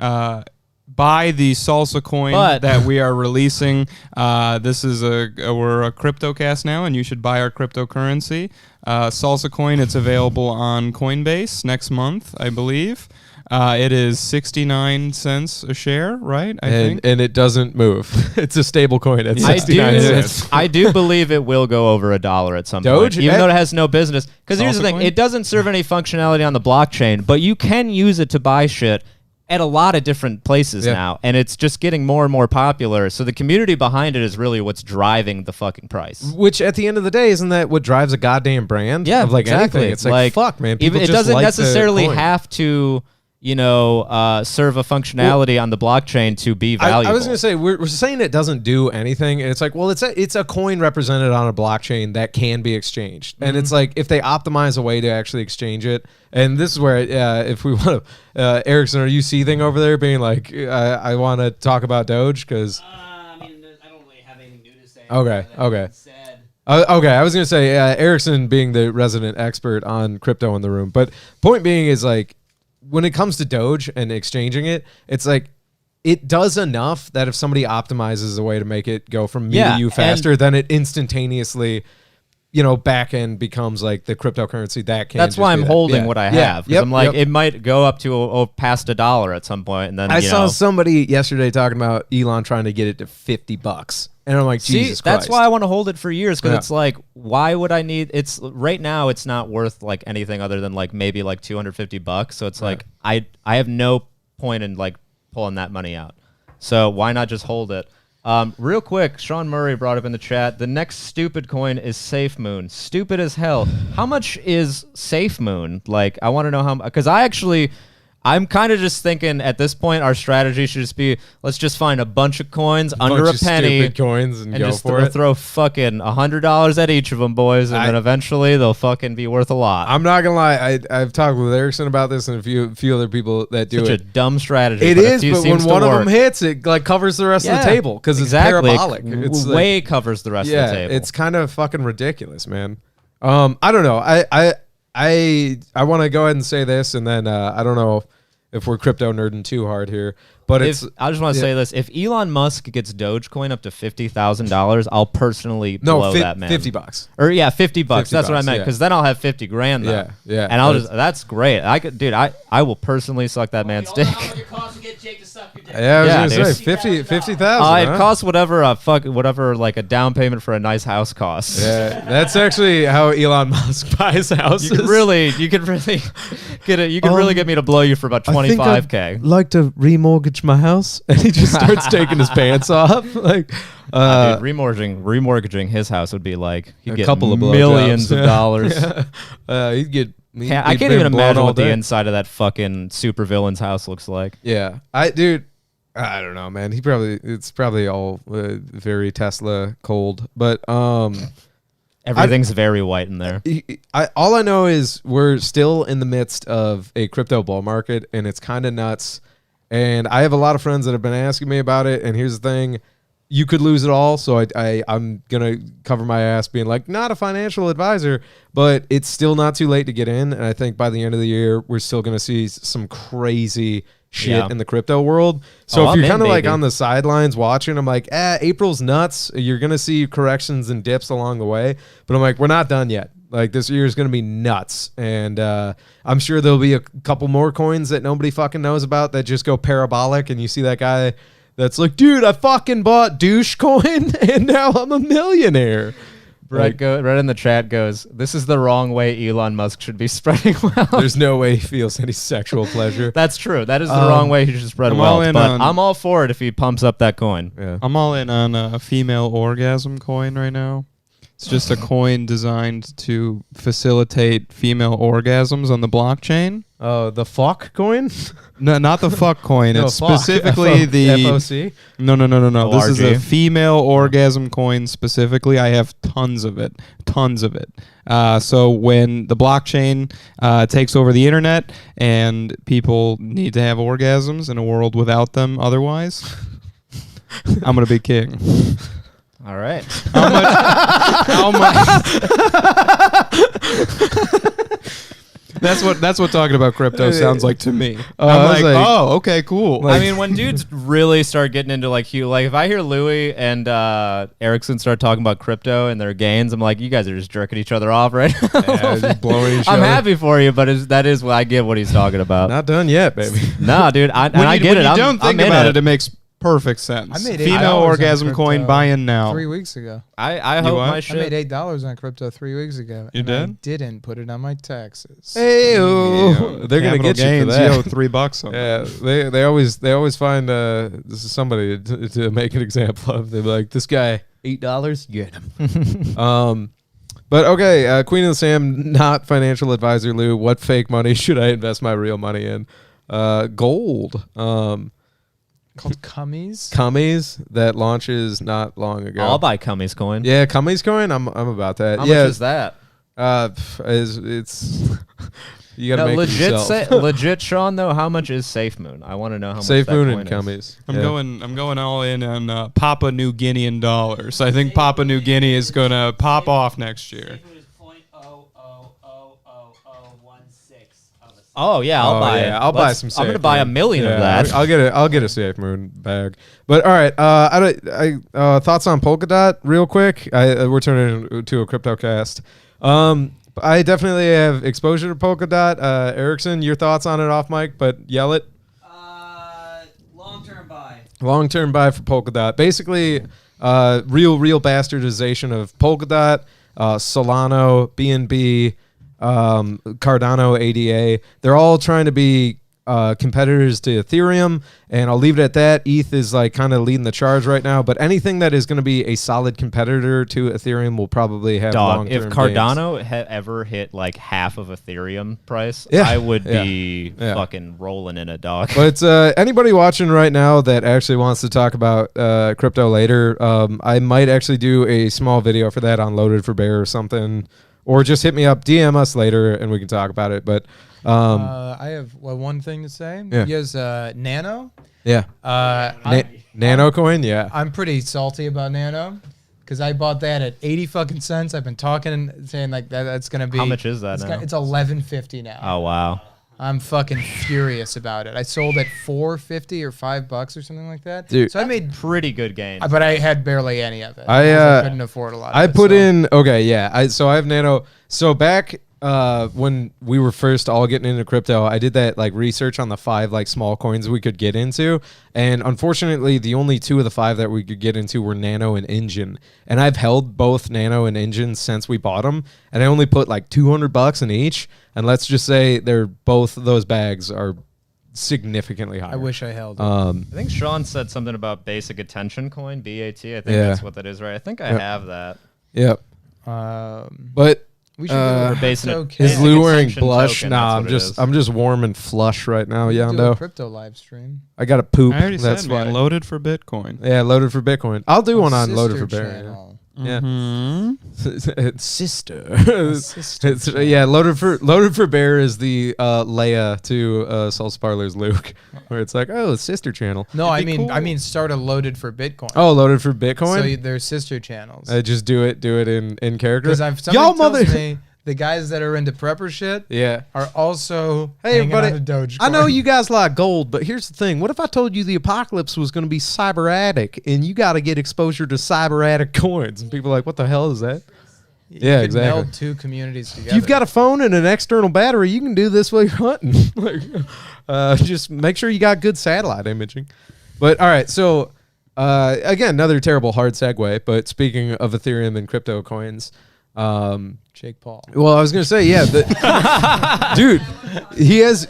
Buy the Salsa coin that we are releasing. This is we're a CryptoCast now, and you should buy our cryptocurrency. Salsa coin, it's available on Coinbase next month, I believe. It is 69 cents a share, right? I think. And it doesn't move. It's a stable coin at 69 cents. I do believe it will go over $1 at some point, even though it has no business. Because here's the thing, it doesn't serve any functionality on the blockchain, but you can use it to buy shit at a lot of different places now, and it's just getting more and more popular. So the community behind it is really what's driving the fucking price. Which, at the end of the day, isn't that what drives a goddamn brand? Yeah, of like exactly. anything. It's like fuck, man. People it just doesn't like necessarily the coin. have to, serve a functionality on the blockchain to be valuable. I was going to say, we're saying it doesn't do anything, and it's like, well, it's a coin represented on a blockchain that can be exchanged, and it's like if they optimize a way to actually exchange it, and this is where, if we want to, Erickson, are you seething over there, being like, I want to talk about Doge because? I don't really have anything new to say. Okay. Okay, I was going to say, Erickson being the resident expert on crypto in the room, but point being is like, when it comes to Doge and exchanging it, it's like it does enough that if somebody optimizes a way to make it go from me to you faster, then it instantaneously, back end becomes like the cryptocurrency that can. That's why I'm holding what I have. Yep, I'm like, it might go up to past $1 at some point, and then I saw somebody yesterday talking about Elon trying to get it to $50. And I'm like, Jesus Christ. That's why I want to hold it for years, because it's like, why would I need? It's right now, it's not worth like anything other than like maybe like $250. So it's like I have no point in like pulling that money out. So why not just hold it? Real quick, Sean Murray brought up in the chat, the next stupid coin is Safe Moon. Stupid as hell. How much is Safe Moon? Like, I want to know how, because I'm kind of just thinking at this point our strategy should just be, let's just find a bunch of coins under a penny, stupid coins and go just for it. Throw fucking $100 at each of them, boys, and then eventually they'll fucking be worth a lot. I'm not gonna lie, I've talked with Erickson about this and a few other people that do Such it. a dumb strategy. It is, but when one of them hits, it like covers the rest of the table because it's parabolic. It's way covers the rest of the table. It's kind of fucking ridiculous, man. I don't know. I want to go ahead and say this, and then I don't know if we're crypto nerding too hard here, but I just want to say this: if Elon Musk gets Dogecoin up to $50,000, I'll personally blow that man. $50, or $50. That's what I meant, because then I'll have 50 grand. Though. Yeah. And that's great. I will personally suck that man's dick. Yeah, I was Yeah, gonna dude. say 50,000. It costs whatever like a down payment for a nice house costs. Yeah, that's actually how Elon Musk buys houses. You could really get it. You could really get me to blow you for about 25K. Like to remortgage my house, and he just starts taking his pants off. Like, Dude, remortgaging his house would be like he'd a get couple of millions blowjobs. of dollars. he'd get. I can't even imagine what the inside of that fucking supervillain's house looks like. Yeah, I don't know, man. It's probably all very Tesla cold, but Everything's very white in there. all I know is we're still in the midst of a crypto bull market, and it's kind of nuts. And I have a lot of friends that have been asking me about it. And here's the thing. You could lose it all, so I'm going to cover my ass being like, not a financial advisor, but it's still not too late to get in. And I think by the end of the year, we're still going to see some crazy shit in the crypto world. So if you're kind of like on the sidelines watching, I'm like, April's nuts. You're going to see corrections and dips along the way. But I'm like, we're not done yet. Like, this year is going to be nuts. And I'm sure there'll be a couple more coins that nobody fucking knows about that just go parabolic. And you see that guy that's like, dude, I fucking bought douche coin and now I'm a millionaire. Right in the chat goes, this is the wrong way Elon Musk should be spreading wealth. There's no way he feels any sexual pleasure. That's true. That is the wrong way he should spread wealth. But I'm all for it if he pumps up that coin. Yeah. I'm all in on a female orgasm coin right now. It's just a coin designed to facilitate female orgasms on the blockchain. Oh, the fuck coin? No, not the fuck coin. No, it's fuck. specifically the FOC? No. This is a ORG. female orgasm coin specifically. I have tons of it. So when the blockchain takes over the internet and people need to have orgasms in a world without them otherwise, I'm gonna be king. All right. How much? That's what talking about crypto sounds like to me. I'm like, oh, okay, cool. I mean, when dudes really start getting into like if I hear Louis and Erickson start talking about crypto and their gains, I'm like, you guys are just jerking each other off right now. Yeah, just blowing each I'm other. happy for you, but that is what I get what he's talking about. Not done yet, baby. Nah, dude, I get it. When you don't think about it, it makes perfect sense. I made female $8 orgasm on coin crypto buy in now. 3 weeks ago. I hope what? my I shit. made $8 on crypto 3 weeks ago. You and did? I didn't put it on my taxes. Hey, Yeah, they're gonna capital get you for gains, that. yo, $3 on that. Yeah, they always find this is somebody to make an example of. They're like, this guy $8, get him. But okay, Queen of the Sam, not financial advisor Lou. What fake money should I invest my real money in? Gold. Called Cummies. Cummies that launches not long ago. I'll buy Cummy's coin. Yeah, Cummies coin. I'm about that. How yeah, much is that? It's you gotta No, make legit, it yourself. legit, Sean. Though, how much is Safe Moon? I want to know how much Safe that Moon coin and is. Cummies. I'm Yeah. going all in on Papua New Guinean dollars. I think Papua New Guinea is gonna pop off next year. Oh yeah, I'll buy it. I'll buy some. I'm gonna Safe buy Moon. 1 million of that. I'll get a Safe Moon bag. But all right, thoughts on Polkadot real quick. We're turning to a crypto cast. I definitely have exposure to Polkadot. Erickson, your thoughts on it off mic, but yell it. Long-term buy. Long-term buy for Polkadot. Basically, real bastardization of Polkadot, Solano, BNB, Cardano, ADA. They're all trying to be competitors to Ethereum, and I'll leave it at that. ETH is like kind of leading the charge right now, but anything that is going to be a solid competitor to Ethereum will probably have Dog, if long-term Cardano ever hit like half of Ethereum price, Yeah, I would yeah, be yeah. fucking rolling in it, dog. But anybody watching right now that actually wants to talk about crypto later, I might actually do a small video for that on Loaded for Bear or something, or just hit me up, DM us later, and we can talk about it. But I have one thing to say. Yeah. He has Nano. yeah, Nano coin, yeah. I'm pretty salty about Nano because I bought that at 80 fucking cents. I've been talking and saying like that's gonna be. How much is that it's now? It's $11.50 now. Oh wow. I'm fucking furious about it. I sold at $4.50 or $5 or something like that. Dude. So I made, Pretty good gain. but I had barely any of it. I couldn't afford a lot. I of it, put so. in okay, yeah. So I have Nano. So back when we were first all getting into crypto, I did that like research on the 5 like small coins we could get into, and unfortunately, the only 2 of the 5 that we could get into were Nano and Engine. And I've held both Nano and Engine since we bought them, and I only put like $200 in each. And let's just say they're both those bags are significantly higher. I wish I held it. I think Sean said something about basic attention coin, BAT. I think that's what that is, right? I think I have that. Yep. But we should do a basic crypto is Lou wearing attention blush? token, Nah, that's what I'm just warm and flush right now, do a Yando. crypto live stream. I got to poop. I already That's said, why. man, loaded for Bitcoin. Yeah, loaded for Bitcoin. I'll do one on loaded for Sister Bear. channel. Yeah. Mhm. Sister. Sister It's, yeah, loaded for Bear is the Leia to Salsa Parlor's Luke, where it's like, oh, it's sister channel. No, I It'd be mean, cool. start a loaded for Bitcoin. Oh, loaded for Bitcoin. So they're sister channels. Just do it in character. Because Y'all somebody tells mother. me the guys that are into prepper shit Yeah. are also Hey, hanging everybody. on to Doge. I know you guys like gold, but here's the thing. What if I told you the apocalypse was going to be cyberatic and you got to get exposure to cyberatic coins? And people are like, what the hell is that? Yeah, could exactly. Meld 2 communities together. If you've got a phone and an external battery, you can do this while you're hunting. Just make sure you got good satellite imaging. But all right, so again, another terrible hard segue. But speaking of Ethereum and crypto coins, Jake Paul. well, I was gonna say, yeah, dude, but here's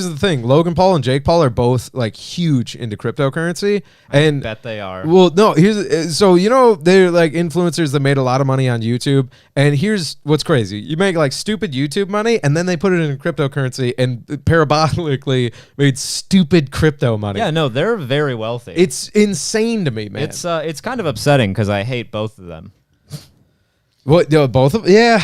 the thing: Logan Paul and Jake Paul are both like huge into cryptocurrency, and Bet they are. well, no, so they're like influencers that made a lot of money on YouTube, and here's what's crazy: you make like stupid YouTube money, and then they put it in cryptocurrency, and parabolically made stupid crypto money. Yeah, no, they're very wealthy. It's insane to me, man. It's kind of upsetting because I hate both of them. What? Both of yeah.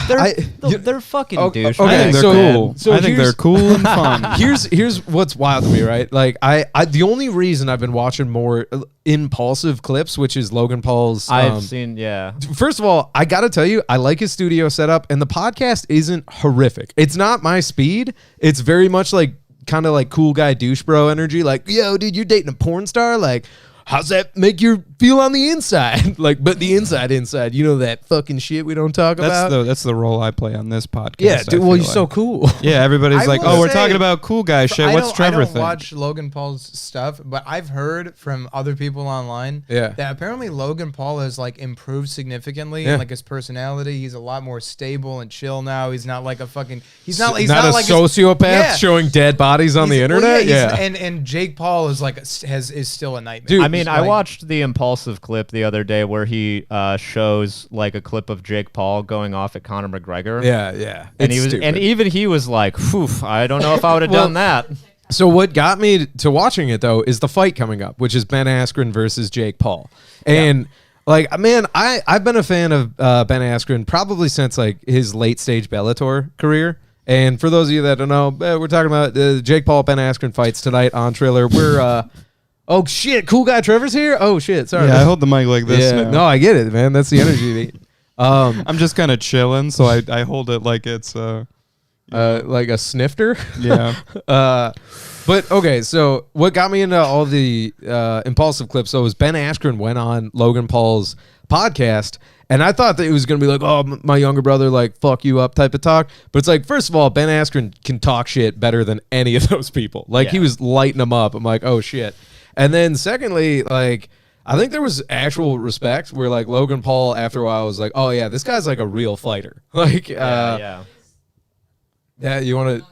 They're fucking Okay, douchebags. okay, I think they're so- cool. so I think here's- they're cool and fun. Here's what's wild to me, right? Like I the only reason I've been watching more impulsive clips, which is Logan Paul's. I've seen, yeah. First of all, I gotta tell you, I like his studio setup, and the podcast isn't horrific. It's not my speed. It's very much like kind of like cool guy douche bro energy. Like, yo, dude, you're dating a porn star. Like, how's that make you feel on the inside? Like, but the inside, you know that fucking shit we don't talk about. That's the role I play on this podcast. Yeah, dude. I Well, feel you're so like. cool. Yeah, everybody's I like, will oh, we're say- talking about cool guy shit. What's I Trevor don't think? watch Logan Paul's stuff, but I've heard from other people online Yeah. that apparently Logan Paul has like improved significantly Yeah. in like his personality. He's a lot more stable and chill now. He's not like a fucking. He's not not a like sociopath Yeah. showing dead bodies on the He's- well, internet. yeah, Yeah. and Jake Paul is like is still a nightmare. Dude, I mean, He's I like- watched the impulsive clip the other day where he shows like a clip of Jake Paul going off at Conor McGregor. Yeah. And It's he was, stupid. and even he was like, "Phew, I don't know if I would have Well, done that." So what got me to watching it though is the fight coming up, which is Ben Askren versus Jake Paul. And like, man, I've been a fan of Ben Askren probably since like his late stage Bellator career. And for those of you that don't know, we're talking about Jake Paul Ben Askren fights tonight on Triller. We're oh shit, cool guy Trevor's here. Oh shit, sorry. Yeah, I hold the mic like this. Yeah, now. no, I get it, man. That's the energy you need. I'm just kind of chilling, so I hold it like it's Like a snifter. yeah. But okay, so what got me into all the impulsive clips though was Ben Askren went on Logan Paul's podcast, and I thought that it was gonna be like, oh, my younger brother, like fuck you up type of talk. But it's like, first of all, Ben Askren can talk shit better than any of those people. Like he Yeah. was lighting them up. I'm like, oh shit. And then secondly, like, I think there was actual respect where like Logan Paul after a while was like, oh yeah, this guy's like a real fighter. Like, Yeah. you want to?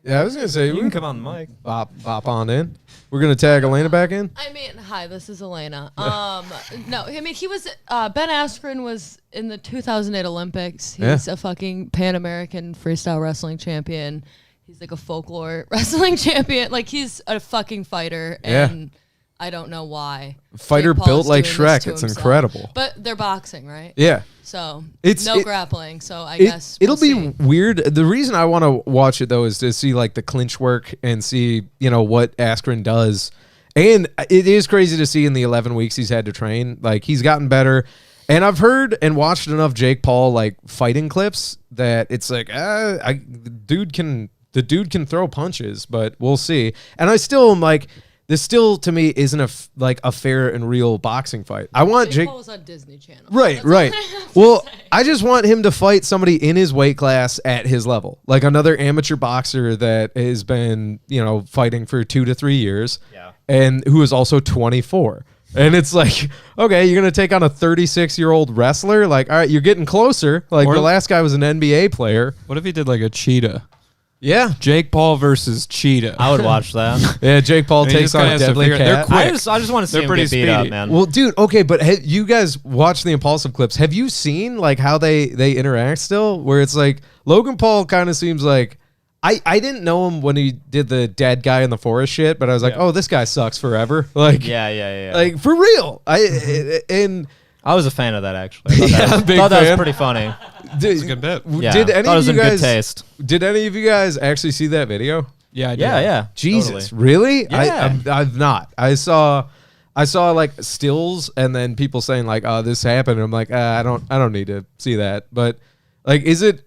Yeah, I was gonna say You we can can come on the mic. bop on in. We're gonna tag Elena back in. I mean, hi, this is Elena. No, I mean, he was, Ben Askren was in the 2008 Olympics. He's a fucking Pan-American freestyle wrestling champion. He's like a folklore wrestling champion. Like, he's a fucking fighter, Yeah. and I don't know why. Fighter Jake Paul built is like doing this Shrek. to It's himself. incredible. But they're boxing, right? Yeah. So, It's- no it- grappling, so I guess It'll we'll be see. weird. The reason I want to watch it though is to see like the clinch work and see what Askren does. And it is crazy to see in the 11 weeks he's had to train. Like he's gotten better. And I've heard and watched enough Jake Paul like fighting clips that it's like the dude can throw punches, but we'll see. And I still am like, this still to me isn't a fair and real boxing fight. I want Jake Paul was on Disney Channel. Right, That's right. all I have to Well, say. I just want him to fight somebody in his weight class at his level, like another amateur boxer that has been, fighting for 2 to 3 years, and who is also 24. And it's like, okay, you're gonna take on a 36-year-old wrestler. Like, all right, you're getting closer. Like the last guy was an NBA player. What if he did like a cheetah? Yeah, Jake Paul versus cheetah. I would watch that. yeah. Jake Paul And he takes just on kinda a has to deadly figure- they're cat. quick. I just want to see They're him pretty get beat up, speedy. man. Well, dude, okay, but you guys watch the Impulsive clips. Have you seen like how they interact still? Where it's like Logan Paul kind of seems like I didn't know him when he did the dead guy in the forest shit, but I was like, oh, this guy sucks forever. Like, yeah. like for real. I was a fan of that actually. I Yeah, thought, big that was fan. pretty funny. That's a good bit. Yeah, Did any thought it of was you in good guys? taste. Did any of you guys actually see that video? Yeah, I did. Yeah. Jesus, Totally. really? Yeah. I've not. I saw like stills and then people saying like, "Oh, this happened." And I'm like, I don't need to see that. But like, is it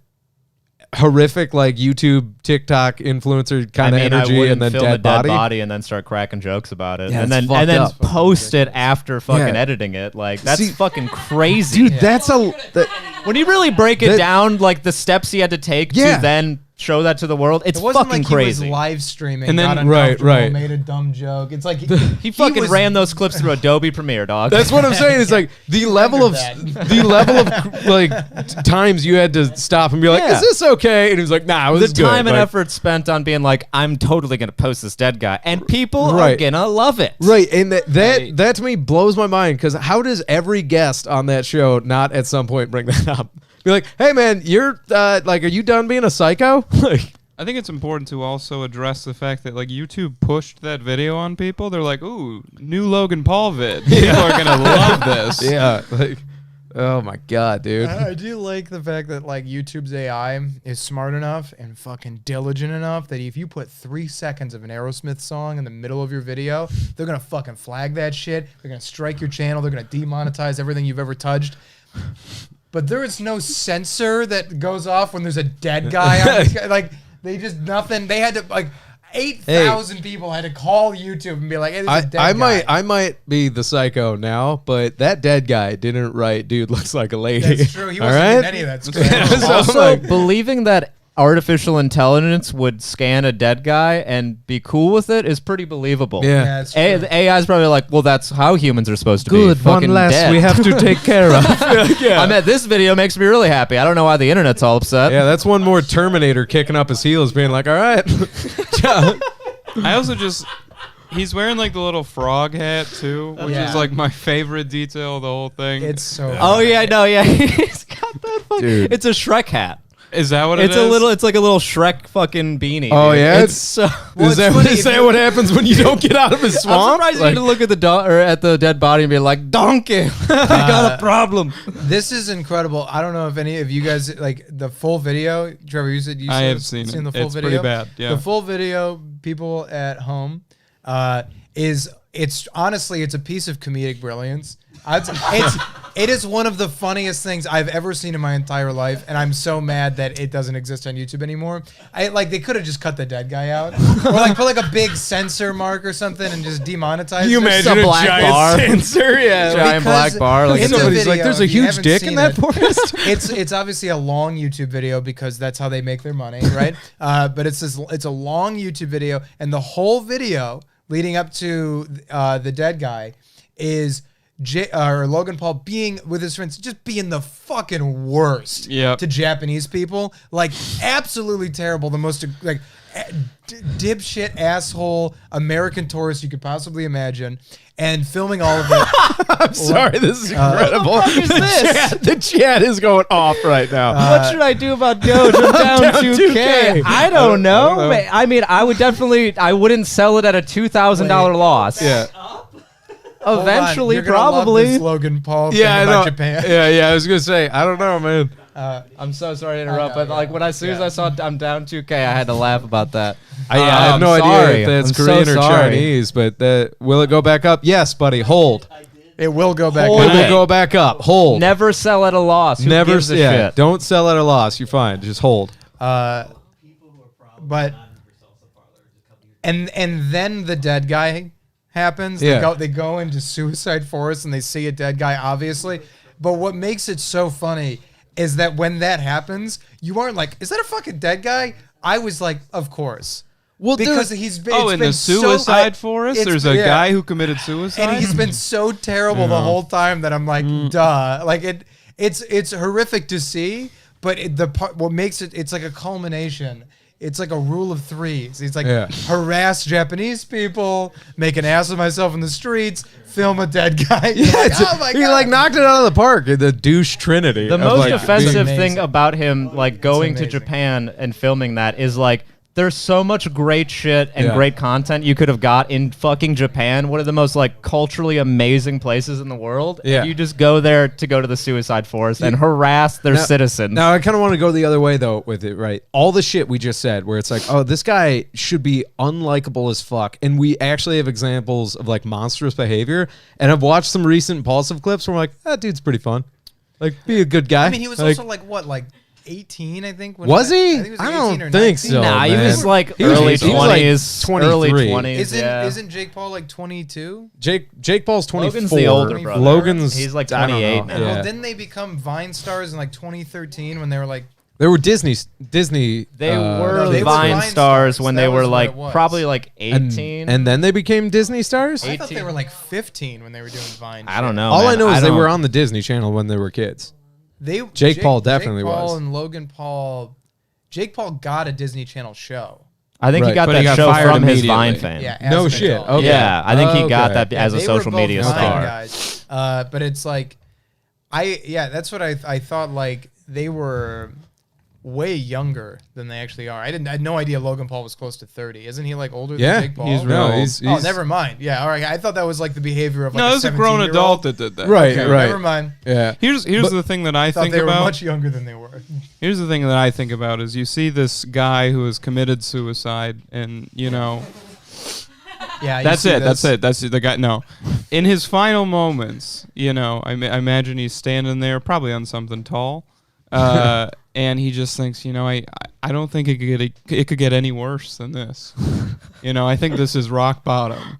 horrific? Like YouTube, TikTok influencer kind of I energy, wouldn't and then film a dead dead body? and then start cracking jokes about it, Yeah, and it's then fucked up. post it after fucking Yeah. editing it. Like that's See- fucking crazy. Dude, that's When you really break it That- down, like the steps he had to take Yeah. to then show that to the world, it's It wasn't fucking like crazy. he was live streaming, And then- got Right, uncomfortable, right. made a dumb joke. It's like he fucking was- ran those clips through Adobe Premiere, dog. That's what I'm saying. It's like the level of like times you had to stop and be like, Yeah. "Is this okay?" And he was like, "Nah, it was the good." time and Like, effort spent on being like, I'm totally gonna post this dead guy, and people are Right. gonna love it. Right, and that to me blows my mind because how does every guest on that show not at some point bring that up? Be like, "Hey man, you're like, are you done being a psycho?" Like, I think it's important to also address the fact that like YouTube pushed that video on people. They're like, "Ooh, new Logan Paul vid. People are gonna love this." yeah, like, oh my god, dude. I do like the fact that like YouTube's AI is smart enough and fucking diligent enough that if you put 3 seconds of an Aerosmith song in the middle of your video, they're gonna fucking flag that shit. They're gonna strike your channel. They're gonna demonetize everything you've ever touched. But there is no censor that goes off when there's a dead guy on the, like they just nothing. They had to like 8,000 people had to call YouTube and be like, "Hey, there's a dead guy." I might be the psycho now, but that dead guy didn't write. Dude looks like a lady. That's true. He All wasn't right? in any of that stuff. So I'm Also, like- believing that artificial intelligence would scan a dead guy and be cool with it is pretty believable. Yeah. Yeah, it's true. The AI is probably like, well, that's how humans are supposed to Good, be. Fucking one less dead. we have to take care of. yeah. I mean, this video makes me really happy. I don't know why the internet's all upset. Yeah, that's one more Terminator kicking up his heels, being like, "All right." I also just he's wearing like the little frog hat too, which Yeah. is like my favorite detail of the whole thing. It's so. Oh yeah, no, yeah. He's got that fucking. Dude. It's a Shrek hat. Is that what it It's is? a little. It's like a little Shrek fucking beanie. Oh, dude. yeah? It's so. Well, is it's that, funny is if that you- what happens when you don't get out of his I'm swamp? surprised Like- you didn't look at at the dead body and be like, "Donkey, I got a problem." This is incredible. I don't know if any of you guys like the full video. Trevor, you said you I said- have seen it. the full It's video. pretty bad, yeah. The full video, people at home, it's honestly it's a piece of comedic brilliance. It is one of the funniest things I've ever seen in my entire life, and I'm so mad that it doesn't exist on YouTube anymore. They could have just cut the dead guy out, or like put like a big censor mark or something and just demonetize. Can you it. imagine a a black giant bar. sensor? Yeah. Giant Because black bar. Like in the somebody's like, video, "There's a if you huge haven't dick in seen that it, forest." It's obviously a long YouTube video because that's how they make their money, right? But it's a long YouTube video, and the whole video leading up to the dead guy is Logan Paul being with his friends, just being the fucking worst Yep. to Japanese people, like absolutely terrible, the most like dipshit asshole American tourist you could possibly imagine, and filming all of it. I'm sorry, this is incredible. What the fuck is this? The chat is going off right now. What should I do about Doge? I'm down, down 2K. 2K. I don't know. know. I mean, I wouldn't sell it at a $2,000 loss. Yeah. Hold on, Eventually, you're gonna love probably. this Logan Paul thing Yeah, I about know. Japan. Yeah. I was gonna say, I don't know, man. I'm so sorry to interrupt, know, but like when as soon as I saw I'm down 2K, I had to laugh about that. I have I'm no idea sorry. if that's I'm so Korean or sorry. Chinese, but will it go back up? Yes, buddy. Hold. It will go back. Hold It up. it. will go back up. Hold. Never sell at a loss. Who Never. gives a Yeah. shit? Don't sell at a loss. You're fine. Just hold. But and then the dead guy happens. They go into suicide forest and they see a dead guy, obviously. But what makes it so funny is that when that happens, you aren't like, is that a fucking dead guy? I was like, of course. Well, because he's been in the suicide forest, there's a guy who committed suicide, and he's been so terrible the whole time that I'm like, duh. Like it's horrific to see, but what makes it's like a culmination. It's like a rule of threes. It's like harass Japanese people, make an ass of myself in the streets, film a dead guy. Yeah, like, oh my God. He like knocked it out of the park. The douche trinity. The most like, offensive thing about him like going to Japan and filming that is like, there's so much great shit and great content you could have got in fucking Japan, one of the most like culturally amazing places in the world. Yeah. And you just go there to go to the suicide forest and harass their citizens. Now I kind of want to go the other way though with it, right? All the shit we just said, where it's like, oh, this guy should be unlikable as fuck, and we actually have examples of like monstrous behavior. And I've watched some recent Impulsive clips where we're like, that dude's pretty fun. Like, be a good guy. I mean, he was also like what, like 18, I think. Was he? I think he was I 18 don't or think 19. so. Nah, he man. was like He was- early he was, like, 20s, 23. early 20s. Isn't Jake Paul like 22? Jake Paul's 24. Logan's the older brother. Logan's He's like I don't 28 know. now. Yeah. Well, didn't they become Vine stars in like 2013 when they were like? They were Disney. They were No, they were Vine Vine stars stars. when That they were was what like it was. probably like and, 18. and then they became Disney stars. I thought they 18. were like 15 when they were doing Vine. I don't know. All I man. know is they don't- were on the Disney Channel when they were kids. Jake Paul definitely Jake Paul was. and Logan Paul. Jake Paul got a Disney Channel show. I think he Right. got But that he got show fired from his immediately. Vine fame. Yeah. as No an shit. adult. Okay. Yeah, I think he got Okay. that as a They social were both media Vine star. guys. But it's like, that's what I thought. Like they were way younger than they actually are. I had no idea Logan Paul was close to 30. Isn't he like older Yeah, than Jake Paul? he's No, real. he's Oh, never mind. Yeah, all right. I thought that was like the behavior of like No, a it was a grown 17-year-old. adult that did that. Right, Okay, right. Never mind. Yeah. Here's the thing that I Thought think they were about. much younger than they were. Here's the thing that I think about is you see this guy who has committed suicide, and you know Yeah, you that's see it. this. That's it. That's the guy. No, in his final moments, you know, I imagine he's standing there, probably on something tall, and he just thinks, you know, I don't think it could get any worse than this. You know, I think this is rock bottom.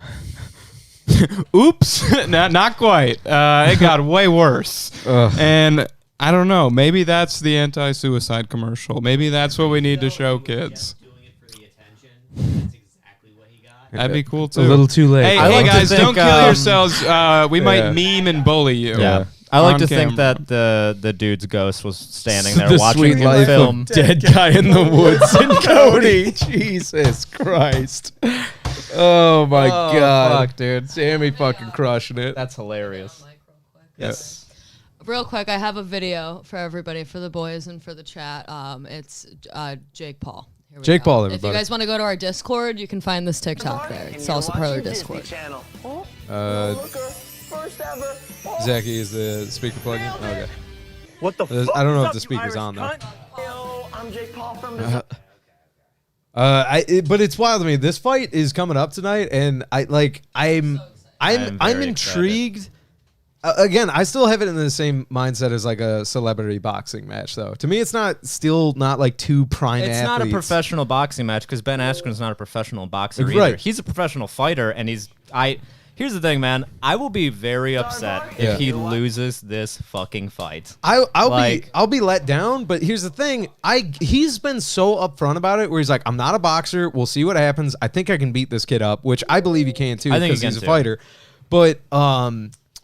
Oops, not quite. It got way worse. And I don't know. Maybe that's the anti-suicide commercial. Maybe that's what we need to show kids. Doing it for the attention. That's exactly what he got. That'd be cool too. A little too late. Hey, I like to guys, think, don't kill yourselves. We might Yeah. meme and bully you. Yeah. I like on to think camera. that the dude's ghost was standing there the watching sweet the life film. of dead guy in the woods in Cody. Jesus Christ. Oh my God. Fuck, dude. Sammy fucking crushing it. That's hilarious. Yes. Real quick, I have a video for everybody, for the boys and for the chat. It's Jake Paul. Here we Jake go. Paul, If you everybody. guys want to go to our Discord, you can find this TikTok there. It's Salsa Parlor Discord. Zachy, is the speaker plugged in? Okay. What the fuck? I don't know is if the up, you speaker's Irish on, though. cunt? Yo, I'm Jake Paul from the But it's wild to me. This fight is coming up tonight, and I'm very intrigued. Again, I still have it in the same mindset as like a celebrity boxing match, though. To me, it's not like two prime It's athletes. not a professional boxing match because Ben Askren's not a professional boxer either. Right. He's a professional fighter, and here's the thing, man. I will be very upset Yeah. if he loses this fucking fight. I'll be let down, but here's the thing. He's been so upfront about it where he's like, I'm not a boxer. We'll see what happens. I think I can beat this kid up, which I believe he can too I think he because can, he's a too. fighter. But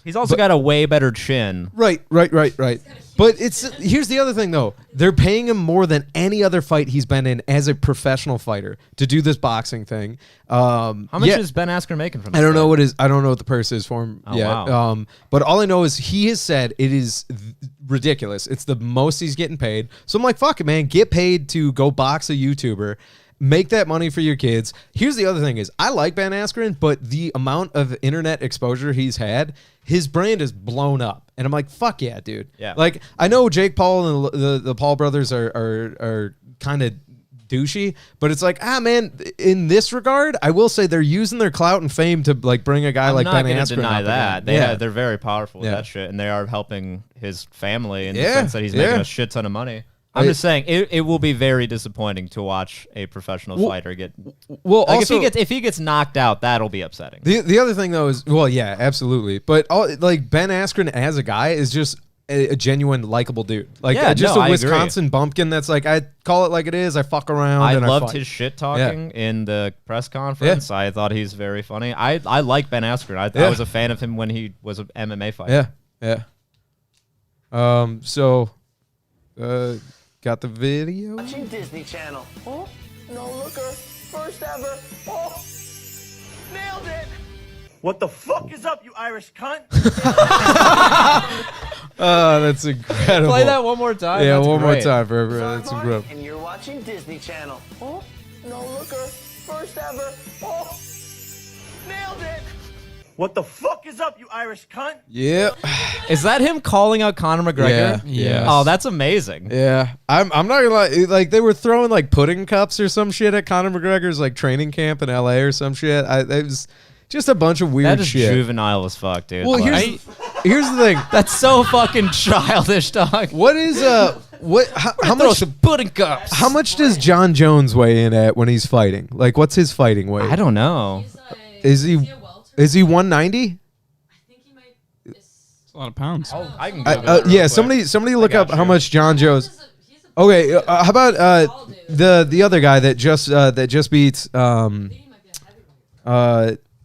He's also got a way better chin. Right. But here's the other thing though. They're paying him more than any other fight he's been in as a professional fighter to do this boxing thing. How much is Ben Askren making from this? I don't know fight? I don't know what the purse is for him yet. wow. But all I know is he has said it is ridiculous. It's the most he's getting paid. So I'm like, fuck it, man. Get paid to go box a YouTuber. Make that money for your kids. Here's the other thing is I like Ben Askren, but the amount of internet exposure he's had, his brand is blown up. And I'm like, fuck yeah, dude. Yeah. Like, I know Jake Paul and the Paul brothers are kind of douchey, but it's like, man, in this regard, I will say they're using their clout and fame to like bring a guy like Ben I'm not going Askren to deny up that. again. They're very powerful with Yeah. that shit, and they are helping his family in the Yeah, sense that he's making yeah. a shit ton of money. I'm just saying it will be very disappointing to watch a professional fighter get. Well, Like also, if he gets knocked out, that'll be upsetting. the other thing though is, well, yeah, absolutely. But like Ben Askren as a guy is just a genuine likable dude. Like just a Wisconsin bumpkin that's like, I call it like it is. I fuck around. I and loved I fight. his shit talking in the press conference. I thought he's very funny. I like Ben Askren. I was a fan of him when he was an MMA fighter. Yeah. So, got the video. Watching Disney Channel. Oh, no looker. First ever. Oh, nailed it. What the fuck is up, you Irish cunt? Oh, that's incredible. Play that one more time. Yeah, That's one more great. time for everyone. That's incredible. And you're watching Disney Channel. Oh, no looker. First ever. Oh, nailed it. What the fuck is up, you Irish cunt? Yeah. Is that him calling out Conor McGregor? Yes. Oh, that's amazing. Yeah. I'm not gonna lie. Like they were throwing like pudding cups or some shit at Conor McGregor's like training camp in LA or some shit. It was just a bunch of weird That is shit. juvenile as fuck, dude. Well, Like, here's the thing. that's so fucking childish, dog. What is how Throw much some pudding cups. how much does John Jones weigh in at when he's fighting? Like what's his fighting weight? I don't know. Is he 190? It's a lot of pounds. I can Google it real Yeah, quick. somebody look got up how you. much John Jones. Okay, how about the other guy that just beats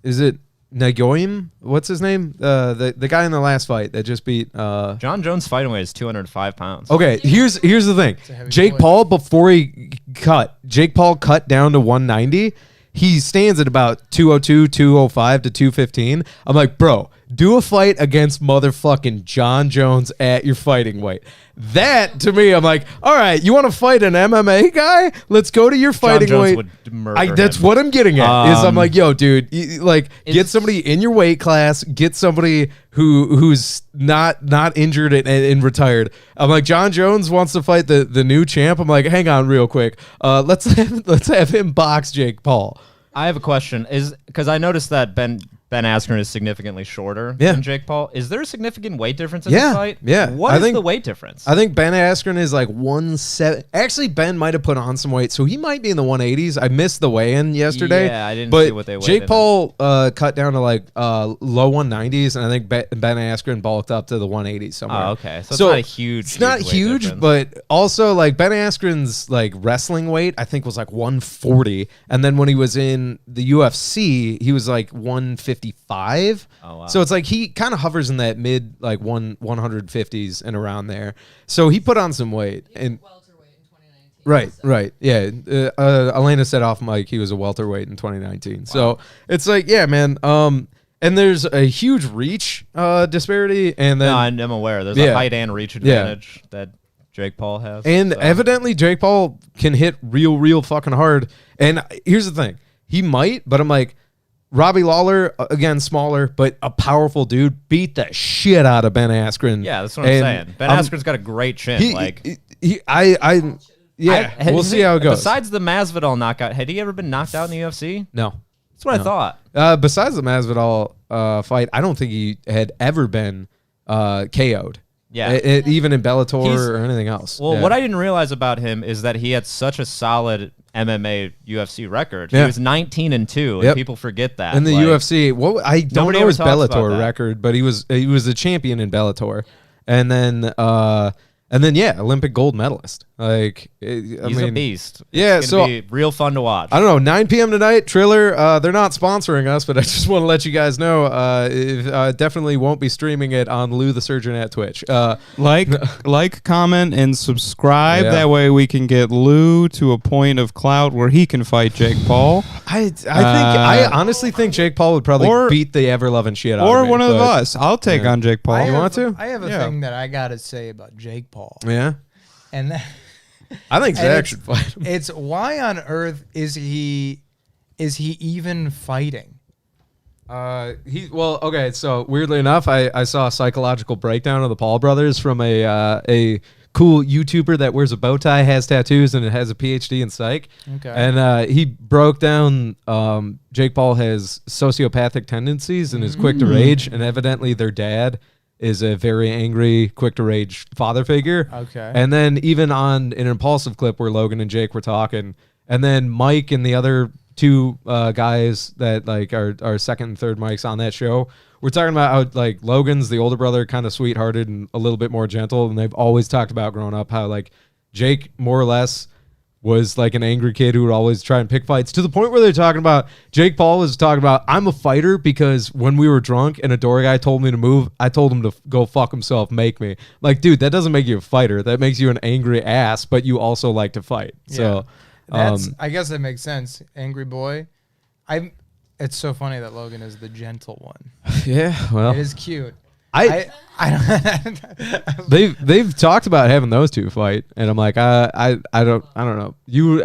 is it Nagoyim? What's his name? The guy in the last fight that just beat John Jones' fighting weight is 205 pounds. Okay, here's the thing. Jake Paul Jake Paul cut down to 190. He stands at about 202, 205 to 215. I'm like, bro, do a fight against motherfucking John Jones at your fighting weight. That to me, I'm like, all right, you want to fight an MMA guy? Let's go to your fighting Jones weight. would murder That's him. what I'm getting at. Is I'm like, yo, dude, get Is- somebody in your weight class. Get somebody who's not injured and retired. I'm like, John Jones wants to fight the new champ. I'm like, hang on, real quick. Let's have him box Jake Paul. I have a question. Is because I noticed that Ben Askren is significantly shorter Yeah. than Jake Paul. Is there a significant weight difference in Yeah, this fight? yeah. What I is think- the weight difference? I think Ben Askren is like 170. Actually, Ben might have put on some weight, so he might be in the 180s. I missed the weigh-in yesterday. Yeah, I didn't but see what they weighed Jake in Paul cut down to like low 190s, and I think Ben Askren bulked up to the 180s somewhere. Oh, okay. So it's not a huge. It's not weight huge, difference. but also like Ben Askren's like wrestling weight, I think was like 140, and then when he was in the UFC, he was like 155. Oh, wow. So it's like he kind of hovers in that mid like 150s and around there. So he put on some weight and. Right. Yeah. Elena said off mic he was a welterweight in 2019. Wow. So it's like, yeah, man. And there's a huge reach disparity, and then No, I'm aware. There's Yeah. a height and reach advantage that Jake Paul has. and so. evidently Jake Paul can hit real fucking hard. And here's the thing, he might, but I'm like, Robbie Lawler, again smaller but a powerful dude, beat the shit out of Ben Askren. Yeah, that's what I'm saying. Ben Askren's got a great chin. We'll see how it goes. Besides the Masvidal knockout, had he ever been knocked out in the UFC? No. That's what I thought. Besides the Masvidal fight, I don't think he had ever been KO'd. Yeah. Even in Bellator He's- or anything else. Well, Yeah. what I didn't realize about him is that he had such a solid MMA UFC record. Yeah. He was 19-2, and Yep. people forget that. in the Like, UFC, well, I don't Nobody know ever his talks about Bellator that. record, but he was a champion in Bellator, and then Olympic gold medalist. Like, He's a beast. Yeah, It's so gonna be real fun to watch. I don't know. 9 p.m. tonight, Triller. They're not sponsoring us, but I just want to let you guys know. Definitely won't be streaming it on Lou the Surgeon at Twitch. Like, comment, and subscribe. Yeah. That way we can get Lou to a point of clout where he can fight Jake Paul. I honestly think Jake Paul would probably or- beat the ever loving shit out of Or me. one of but- us. I'll take Yeah. on Jake Paul. You want to? I have a Yeah. thing that I gotta say about Jake Paul, Yeah, and that, I think and Zach it's- should fight him. it's why on earth is he even fighting? Okay. So weirdly enough, I saw a psychological breakdown of the Paul brothers from a cool YouTuber that wears a bow tie, has tattoos, and has a PhD in psych. Okay. And he broke down Jake Paul has sociopathic tendencies and is quick to rage, and evidently their dad is a very angry, quick to rage father figure. Okay. And then even on an impulsive clip where Logan and Jake were talking, and then Mike and the other two guys that like are second and third mics on that show, we're talking about how like Logan's the older brother, kind of sweethearted and a little bit more gentle, and they've always talked about growing up how like Jake more or less was like an angry kid who would always try and pick fights, to the point where they're talking about Jake Paul was talking about, I'm a fighter because when we were drunk and a door guy told me to move, I told him to go fuck himself, make me. Like, dude, that doesn't make you a fighter. That makes you an angry ass, but you also like to fight. Yeah. So That's I guess that makes sense. Angry boy. It's so funny that Logan is the gentle one. yeah, well, It is cute. I they've talked about having those two fight, and I'm like, I don't know.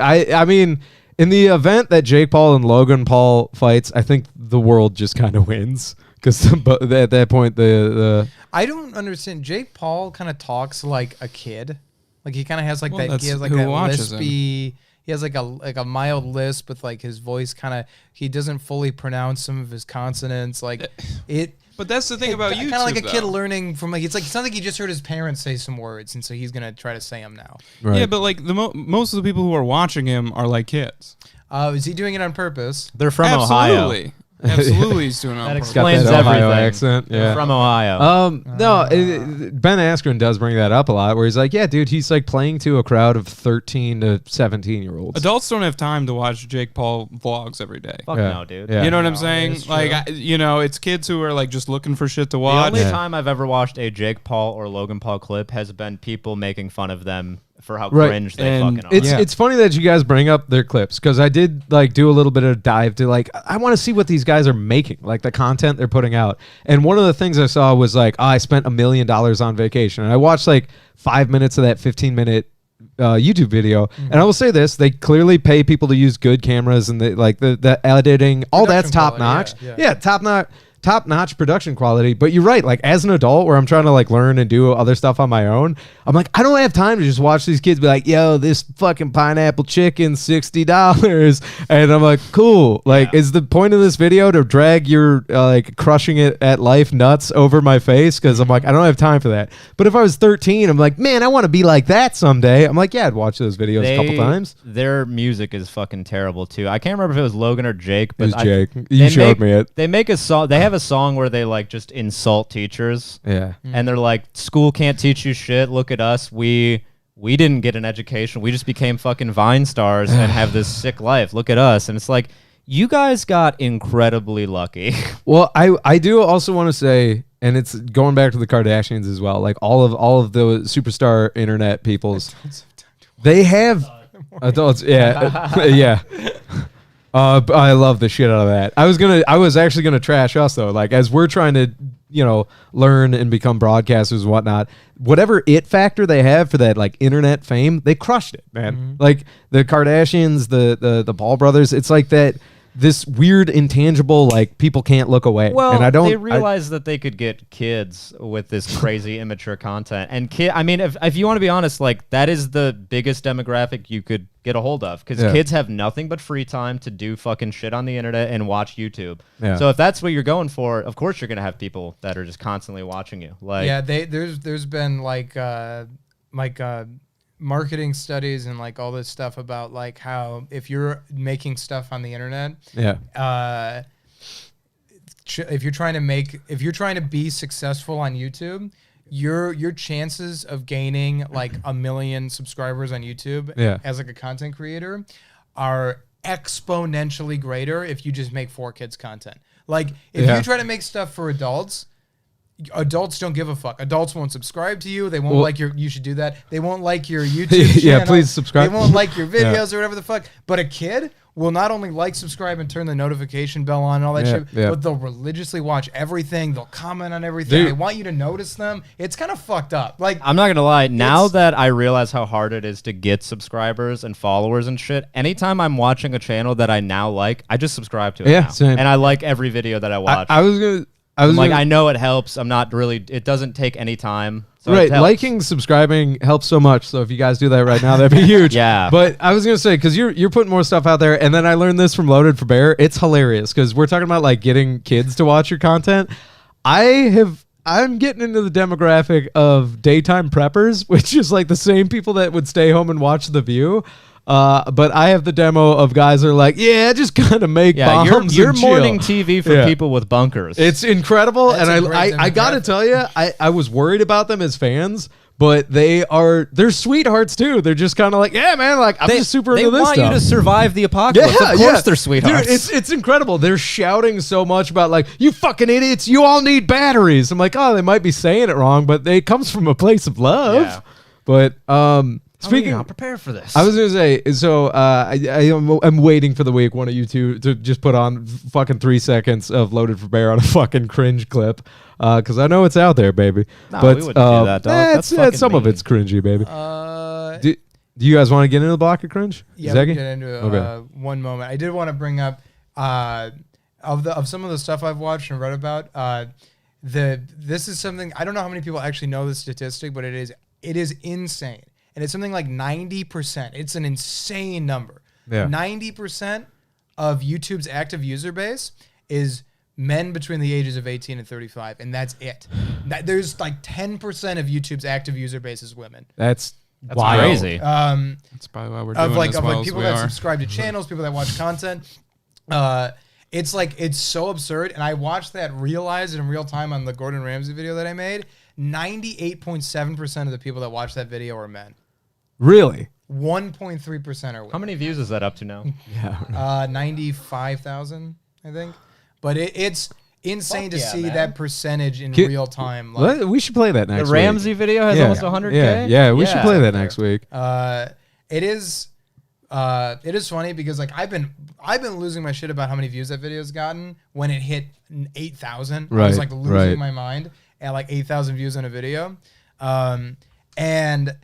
I mean, in the event that Jake Paul and Logan Paul fights, I think the world just kind of wins, because at that point the I don't understand. Jake Paul kind of talks like a kid. Like he kind of has like that. He has like who that watches lispy. He has like a mild lisp with like his voice kind of. He doesn't fully pronounce some of his consonants. Like it. But that's the thing about YouTube. Kind of like a kid though. learning from like it's not like he just heard his parents say some words and so he's gonna try to say them now. right. Yeah, but like the most of the people who are watching him are like kids. Is he doing it on purpose? They're from Ohio. Absolutely, he's doing it on That purpose. got explains that Ohio everything. accent. They're Yeah. from Ohio. Ben Askren does bring that up a lot, where he's like, yeah, dude, he's like playing to a crowd of 13 to 17-year-olds. Adults don't have time to watch Jake Paul vlogs every day. Fuck Yeah. no, dude. Yeah. You know what I'm No, saying? that's Like, true. it's kids who are like just looking for shit to The watch. only Yeah. time I've ever watched a Jake Paul or Logan Paul clip has been people making fun of them for how Right. cringe they And fucking are. It's funny that you guys bring up their clips, because I did like do a little bit of dive to like, I want to see what these guys are making, like the content they're putting out. And one of the things I saw was like, I spent $1 million on vacation, and I watched like 5 minutes of that 15-minute YouTube video. And I will say this: they clearly pay people to use good cameras, and the editing, all that's Production top quality, notch. yeah. Top notch production quality. But you're right, like as an adult where I'm trying to like learn and do other stuff on my own, I'm like, I don't have time to just watch these kids be like, yo, this fucking pineapple chicken $60. And I'm like, cool. Like, is the point of this video to drag your like crushing it at life nuts over my face? Because I'm like, I don't have time for that. But if I was 13, I'm like, man, I want to be like that someday. I'm like, yeah, I'd watch those videos a couple times. Their music is fucking terrible too. I can't remember if it was Logan or Jake, but It was Jake. they You showed make- me it. They make a song. They have a song where they like just insult teachers, Yeah. and they're like, "School can't teach you shit. Look at us. We didn't get an education. We just became fucking Vine stars and have this sick life. Look at us." And it's like, you guys got incredibly lucky. Well, I do also want to say, and it's going back to the Kardashians as well, like all of the superstar internet peoples, they have adults. Yeah, yeah. I love the shit out of that. I was actually gonna trash us though. Like as we're trying to, learn and become broadcasters and whatnot, whatever it factor they have for that like internet fame, they crushed it, man. Like the Kardashians, the Paul brothers, it's like that. This weird intangible, like people can't look away. Well, and I don't. they realized that they could get kids with this crazy immature content. And I mean, if you want to be honest, like that is the biggest demographic you could get a hold of, because kids have nothing but free time to do fucking shit on the internet and watch YouTube. Yeah. So if that's what you're going for, of course you're gonna have people that are just constantly watching you. Like, Yeah, there's been like marketing studies and like all this stuff about like how if you're making stuff on the internet, if you're trying to be successful on YouTube, your chances of gaining like 1 million subscribers on YouTube as like a content creator are exponentially greater if you just make 4Kids content. Like if you try to make stuff for adults don't give a fuck. Adults won't subscribe to you. They won't like you should do that. They won't like your YouTube channel. Yeah, please subscribe. They won't like your videos or whatever the fuck. But a kid will not only like, subscribe, and turn the notification bell on and all that shit, but they'll religiously watch everything. They'll comment on everything. Dude. They want you to notice them. It's kind of fucked up. Like I'm not gonna lie. Now that I realize how hard it is to get subscribers and followers and shit, anytime I'm watching a channel that I now like, I just subscribe to it. Yeah, now. same. And I like every video that I watch. I know it helps. I'm not really. It doesn't take any time. So right, it helps. liking, subscribing helps so much. So if you guys do that right now, that'd be huge. Yeah. But I was gonna say, because you're putting more stuff out there, and then I learned this from Loaded for Bear. It's hilarious because we're talking about like getting kids to watch your content. I have I'm getting into the demographic of daytime preppers, which is like the same people that would stay home and watch The View. But I have the demo of guys that are like, yeah, just kind of make bombs. You're and chill. morning TV for people with bunkers. It's incredible, That's and a great I gotta demographic. tell you, I was worried about them as fans. But they're sweethearts too. They're just kind of like, yeah, man, like I'm just super into this They want stuff. you to survive the apocalypse. Of course they're sweethearts. Dude, it's incredible. They're shouting so much about like, you fucking idiots, you all need batteries. I'm like, oh, they might be saying it wrong, but it comes from a place of love. Yeah. But speaking, I'm prepared for this. I was gonna say, so I'm waiting for the week one of you two to just put on fucking 3 seconds of Loaded for Bear on a fucking cringe clip, because I know it's out there, baby. No, but we wouldn't do that, dog. That's fucking some of mean. it's cringy, baby. Uh, Do you guys want to get into the block of cringe? Yeah, Zaggy? we get into it. Okay. One moment. I did want to bring up of some of the stuff I've watched and read about. This is something I don't know how many people actually know this statistic, but it is insane, and it's something like 90%. It's an insane number. Yeah. 90% of YouTube's active user base is men between the ages of 18 and 35, and that's it. There's like 10% of YouTube's active user base is women. That's wild. Crazy. That's probably why we're doing Of like as well as people we that are. subscribe to channels, people that watch content. It's so absurd. And I watched that realized in real time on the Gordon Ramsay video that I made. 98.7% of the people that watch that video are men. really. 1.3% are women. How many views is that up to now? 95,000, I think. But it's insane to yeah, see man. that percentage in Ki- real time. Like, We should play that next The week. Ramsey video has Yeah. almost 100K. Yeah, we should play that next week. it is funny because like I've been losing my shit about how many views that video's gotten when it hit 8,000. I was Right, like losing right. my mind at like 8,000 views on a video. And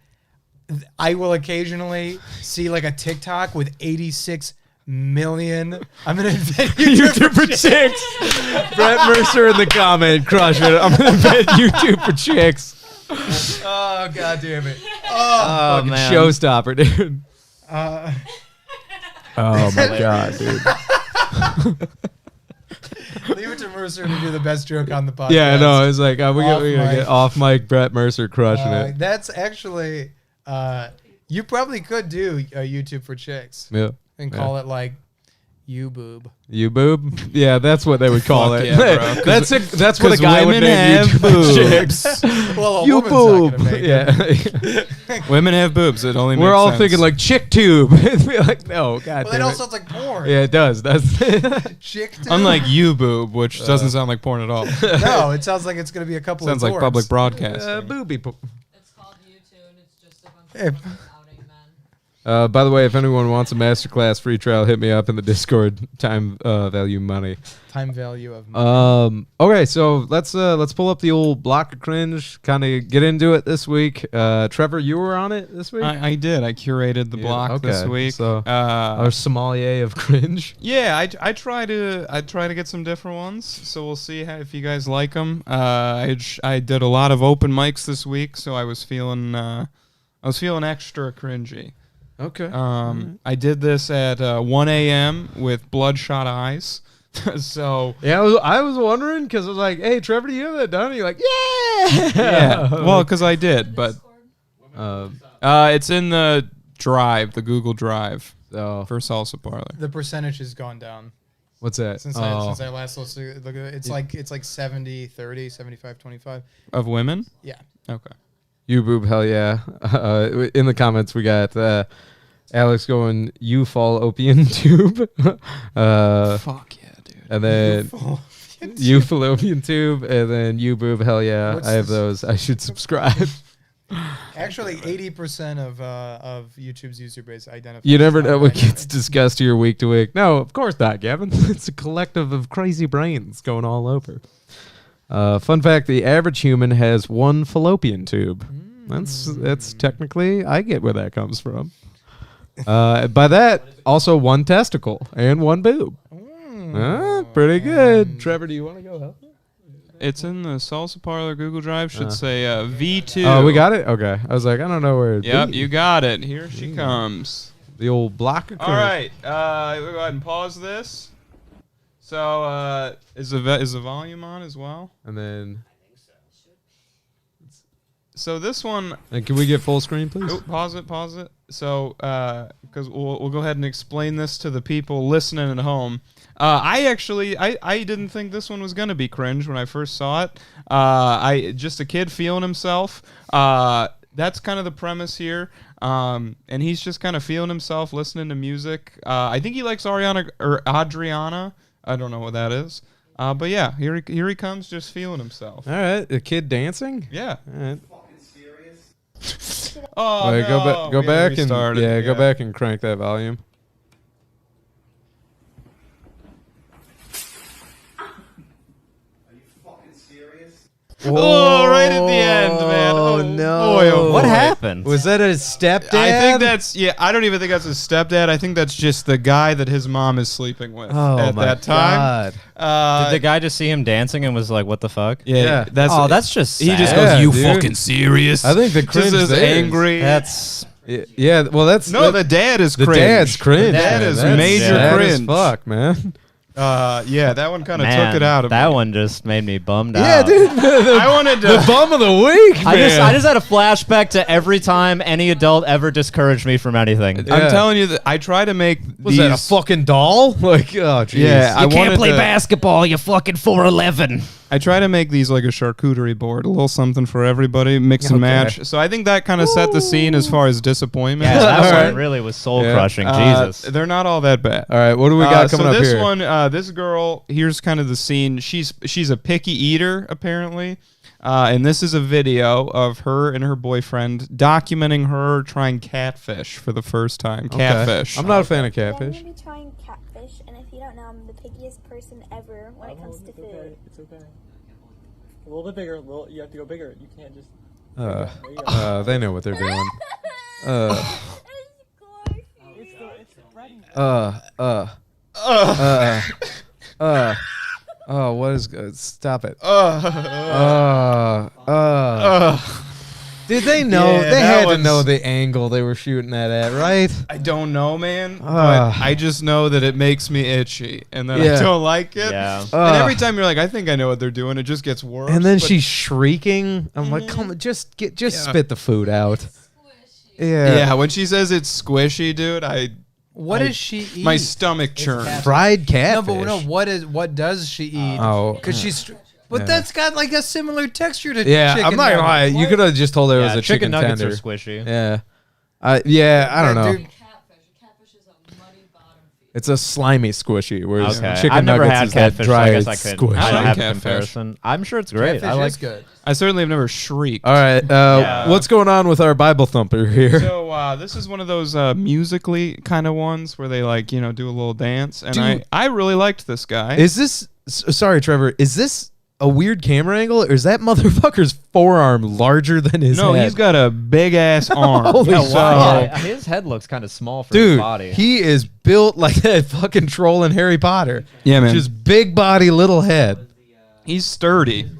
I will occasionally see like a TikTok with 86 million. I'm gonna invent YouTube for chicks. Brett Mercer in the comment, crush it. I'm gonna bet YouTube for chicks. Oh god damn it. Oh Fucking man. showstopper, dude. Uh, Oh my god, dude. leave it to Mercer to do the best joke on the podcast. Yeah, no, it's like we Off gotta mic. get off mic. Brett Mercer crushing it. That's actually you probably could do a YouTube for chicks Yeah, and call it like you boob. you boob. Yeah, that's what they would call Fuck it. yeah, bro. That's what a 'cause guy would women name have YouTube for boobs. chicks. Well, a You woman's not boob. gonna make it. Yeah, Women have boobs. It only we're makes all sense. thinking like chick tube. It'd be like, no, god Well, that damn all it. sounds like porn. Yeah, it does. That's Chick too? Unlike you boob, which doesn't sound like porn at all. No, it sounds like it's gonna be a couple Sounds of like public porns. broadcast. booby. It's called YouTube, and it's just a bunch Hey. of women outing men. By the way, if anyone wants a masterclass free trial, hit me up in the Discord. Time value money. Time value of money. Okay, so let's pull up the old block of cringe. Kind of get into it this week. Trevor, you were on it this week. I did. I curated the Yeah, block this okay. week. So, Our sommelier of cringe. Yeah, I try to get some different ones, so we'll see if you guys like them. I did a lot of open mics this week, so I was feeling extra cringy. Okay. I did this at 1 a.m. with bloodshot eyes. So Yeah, I was wondering because I was like, "Hey, Trevor, do you have that done?" And you're like, "Yeah." yeah, well, because I did, but Um, it's in the drive, the Google Drive so for Salsa Parlor. The percentage has gone down what's that? since I last looked at it. It's like 70, 30, 75, 25. Of women? Yeah. Okay. You boob, hell yeah. In the comments, we got Alex going, "You fall opium tube," Fuck yeah, dude. and then you fallopian tube, and then you boob, hell yeah. What's I have this? those. I should subscribe. Actually, 80% of YouTube's user base identifies. You never as know what non-binary. gets discussed here week to week. No, of course not, Gavin. It's a collective of crazy brains going all over. Fun fact: the average human has one fallopian tube. That's technically, I get where that comes from. By that, also one testicle and one boob. Pretty good. Trevor, do you want to go help? It's in the Salsa Parlor Google Drive. Should say V2. Oh, we got it. Okay, I was like, I don't know where. It'd Yep, be. you got it. Here she comes. The old block of All right. We'll go ahead and pause this. So, is the volume on as well? and then So this one. And can we get full screen, please? Oh, pause it. So, because we'll go ahead and explain this to the people listening at home. I didn't think this one was gonna be cringe when I first saw it. Just a kid feeling himself. That's kind of the premise here. And he's just kind of feeling himself, listening to music. I think he likes Adriana. I don't know what that is. But yeah, here he comes, just feeling himself. All right, a kid dancing. Yeah. All right. Oh, All right, no. go We back and restarted. go back and crank that volume. Oh, right at the end, man. Oh, no. Boy, oh, What boy. happened? Was that a stepdad? I think that's I don't even think that's his stepdad. I think that's just the guy that his mom is sleeping with at my that time. God. Did the guy just see him dancing and was like, "What the fuck"? Yeah, Yeah. That's just he just sad. goes, "You dude. fucking serious?" I think the just cringe is there is- angry. That's Yeah, well, that's the dad is the cringe. dad's cringe. That man. is That's major sad as cringe. fuck, man. Yeah, that one kind of man, took it out of that me. one just made me bummed Yeah, out. dude. I wanted The to. bum of the week, I man. just had a flashback to every time any adult ever discouraged me from anything. Yeah. I'm telling you that I try to make Was these. that a fucking doll? Like, oh, jeez. Yeah, I wanted to- basketball, you fucking 4'11". I try to make these like a charcuterie board, a little something for everybody, mix and Okay. match. So I think that kind of set the scene as far as disappointment. Yeah, that All one right. really was soul Yeah. crushing. Jesus. They're not all that bad. All right, what do we got coming so up this here? one, this girl, here's kind of the scene. She's a picky eater apparently, and this is a video of her and her boyfriend documenting her trying catfish for the first time. Okay. Catfish. I'm not a fan of I'm catfish. gonna be trying catfish, and if you don't know, I'm the pickiest person ever when it comes to food. It's okay. A little bit bigger. You have to go bigger. You can't just. Uh, There you go. they know what they're doing. Oh, what is good? Stop it. Did they know? Yeah, they that had to one's- know the angle they were shooting that at, right? I don't know, man. But Ugh. I just know that it makes me itchy, and then Yeah. I don't like it. Yeah. And every time you're like, I think I know what they're doing, it just gets worse. And then but- she's shrieking. I'm like, come on, just spit the food out. Yeah. Yeah, when she says it's squishy, dude, What does she eat? my stomach churns. Fried No, catfish. but no. What does she eat? Oh. Because she's. But Yeah. that's got like a similar texture to Yeah, chicken. I'm not gonna lie. nuggets. You What? could have just told her it was Yeah, a chicken nuggets tender. are squishy. Yeah. I don't know. Dude, Catfish is a muddy bottom feed. It's a slimy squishy, whereas Okay. chicken I've never nuggets had is that catfish, so dry I guess I could. squish. I don't like have a catfish. comparison. I'm sure it's great. catfish I like. is good. I certainly have never shrieked. All right, Yeah. what's going on with our Bible thumper here? So this is one of those musically kind of ones where they like do a little dance, and Dude. I really liked this guy. Is this? Sorry, Trevor. Is this a weird camera angle, or is that motherfucker's forearm larger than his no, head? he's got a big ass arm. Holy Yeah, shit. why? His head looks kind of small for his Dude, body. he is built like that fucking troll in Harry Potter. Yeah, man. Just big body, little head. He's sturdy.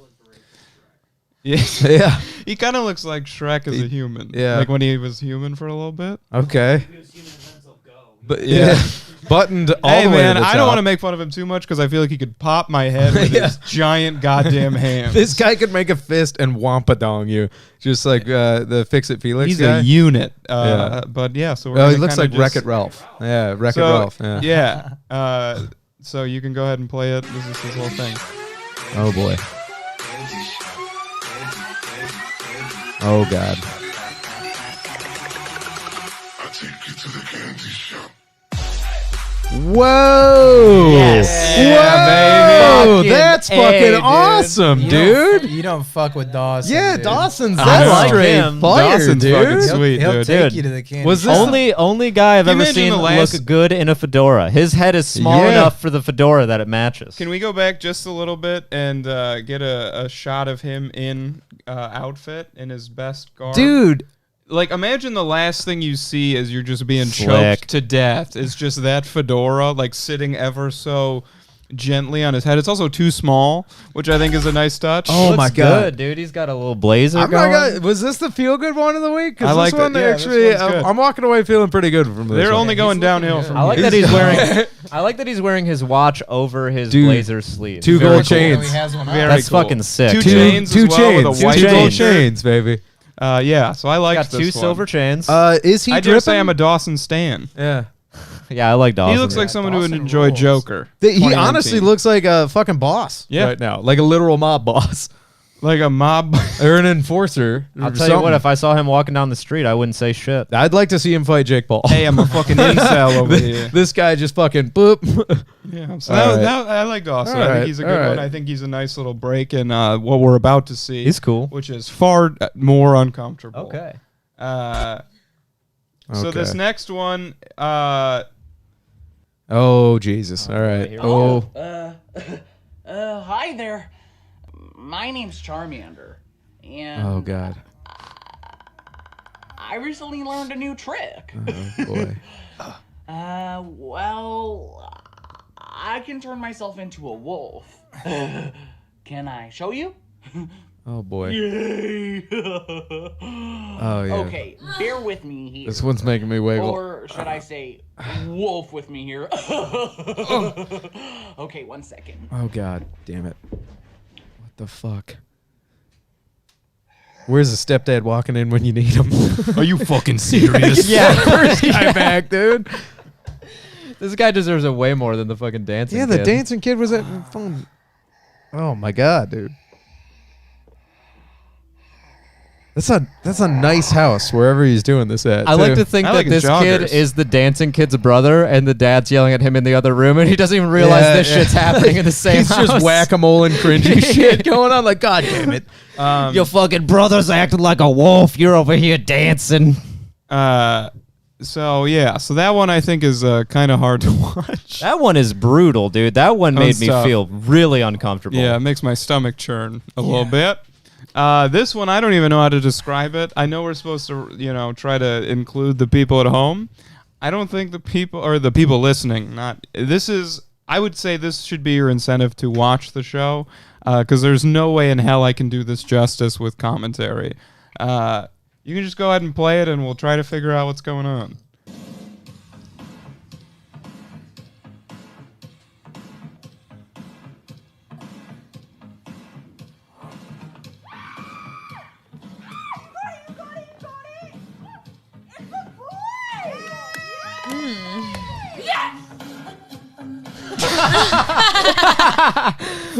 Yeah, Yeah. he kind of looks like Shrek as a human. Yeah. like when he was human for a little bit. Okay. He was human until go. But yeah, buttoned all Hey the way man, to the I top. don't want to make fun of him too much because I feel like he could pop my head with Yeah. his giant goddamn hands. This guy could make a fist and wampadong you, just like the Fix It Felix He's guy. a unit. Yeah. But yeah, so we're Oh, he gonna looks kinda like Wreck just- It Ralph. Yeah, Wreck It So, Ralph. Yeah. yeah. So you can go ahead and play it. This is his whole thing. Oh boy. Oh god. Whoa! Yes. Yeah, baby. Whoa! That's Fucking fucking A, dude. awesome, dude. You don't fuck with Dawson. Yeah, dude. Dawson's I that's like straight him. fire, Dawson's dude. fucking He'll, sweet, he'll dude. take Dude, you to the candy. was this- shop. Only guy I've Can you ever imagine seen the last- look good in a fedora. His head is small Yeah. enough for the fedora that it matches. Can we go back just a little bit and get a shot of him in outfit in his best garb? Dude, Like, imagine the last thing you see as you're just being Slick. choked to death is just that fedora, like, sitting ever so gently on his head. It's also too small, which I think is a nice touch. Oh Looks my God. good, dude. He's got a little blazer I'm going. not gonna, was this the feel good one of the week? I Because like this one that. Yeah, this actually, one's good. I'm walking away feeling pretty good from this. They're one. only going downhill from I like here. that he's wearing. I like that he's wearing his watch over his Dude, blazer sleeve. two Very gold cool. chains. He has one on. Very That's cool. fucking sick. Two dude. chains as well with a white two gold t-shirt. chains, baby. Yeah, so I like Got two silver chains. Is he I dripping? just say I'm a Dawson stan. Yeah. Yeah, I like Dawson. He looks like someone who would Dawson enjoy rules. Joker. He 2019. honestly looks like a fucking boss right now. Like a literal mob boss. like a mob. Or an enforcer. I'll tell you what, if I saw him walking down the street, I wouldn't say shit. I'd like to see him fight Jake Paul. Hey, I'm a fucking incel over here. This guy just fucking boop. Yeah, so All right. I like Dawson. All I right, think he's a good all one. right. I think he's a nice little break in what we're about to see. He's cool. Which is far more uncomfortable. Okay. So this next one, Oh, Jesus. All right. Oh. Hi there. My name's Charmander, and Oh, God. I recently learned a new trick. Oh, boy. Well, I can turn myself into a wolf. Can I show you? Oh, boy. Yay! Oh, yeah. Okay, bear with me here. This one's making me wiggle. Or should I say, wolf with me here? Okay, 1 second. Oh, God. Damn it. What the fuck? Where's the stepdad walking in when you need him? are you fucking serious? Yeah. First guy back, dude. This guy deserves it way more than the fucking dancing Yeah, the kid. dancing kid was at phone. Oh, my God, dude. That's a nice house wherever he's doing this at. I like too. to think I that like his this kid joggers. is the dancing kid's brother, and the dad's yelling at him in the other room, and he doesn't even realize Yeah, this yeah. shit's happening in the same He's house. just whack-a-mole and cringy shit going on. Like, God damn it. Your fucking brother's acting like a wolf. You're over here dancing. So yeah, so that one I think is kind of hard to watch. That one is brutal, dude. That one made one's me tough. feel really uncomfortable. Yeah, it makes my stomach churn a little bit. This one, I don't even know how to describe it. I know we're supposed to, try to include the people at home. I don't think the people listening. I would say this should be your incentive to watch the show, because there's no way in hell I can do this justice with commentary. You can just go ahead and play it, and we'll try to figure out what's going on.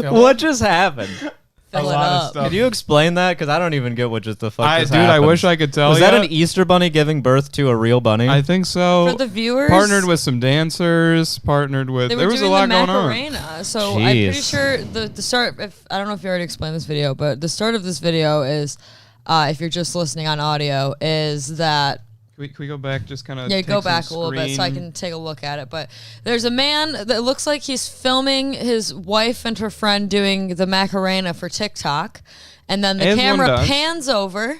What just happened? Fill it lot of up. stuff. Could you explain that? Because I don't even get what just the fuck just Dude, I happened. wish I could tell Was you. that an Easter bunny giving birth to a real bunny? I think so. For the viewers, Partnered with some dancers. Partnered with. they were There was a doing lot the going on. Macarena. So I'm pretty Jeez. sure the start. I don't know if you already explained this video, but the start of this video is, if you're just listening on audio, is that. Can we go back? Just kind of. Yeah, go back a little bit so I can take a look at it. But there's a man that looks like he's filming his wife and her friend doing the Macarena for TikTok. And then the As one camera does. pans over,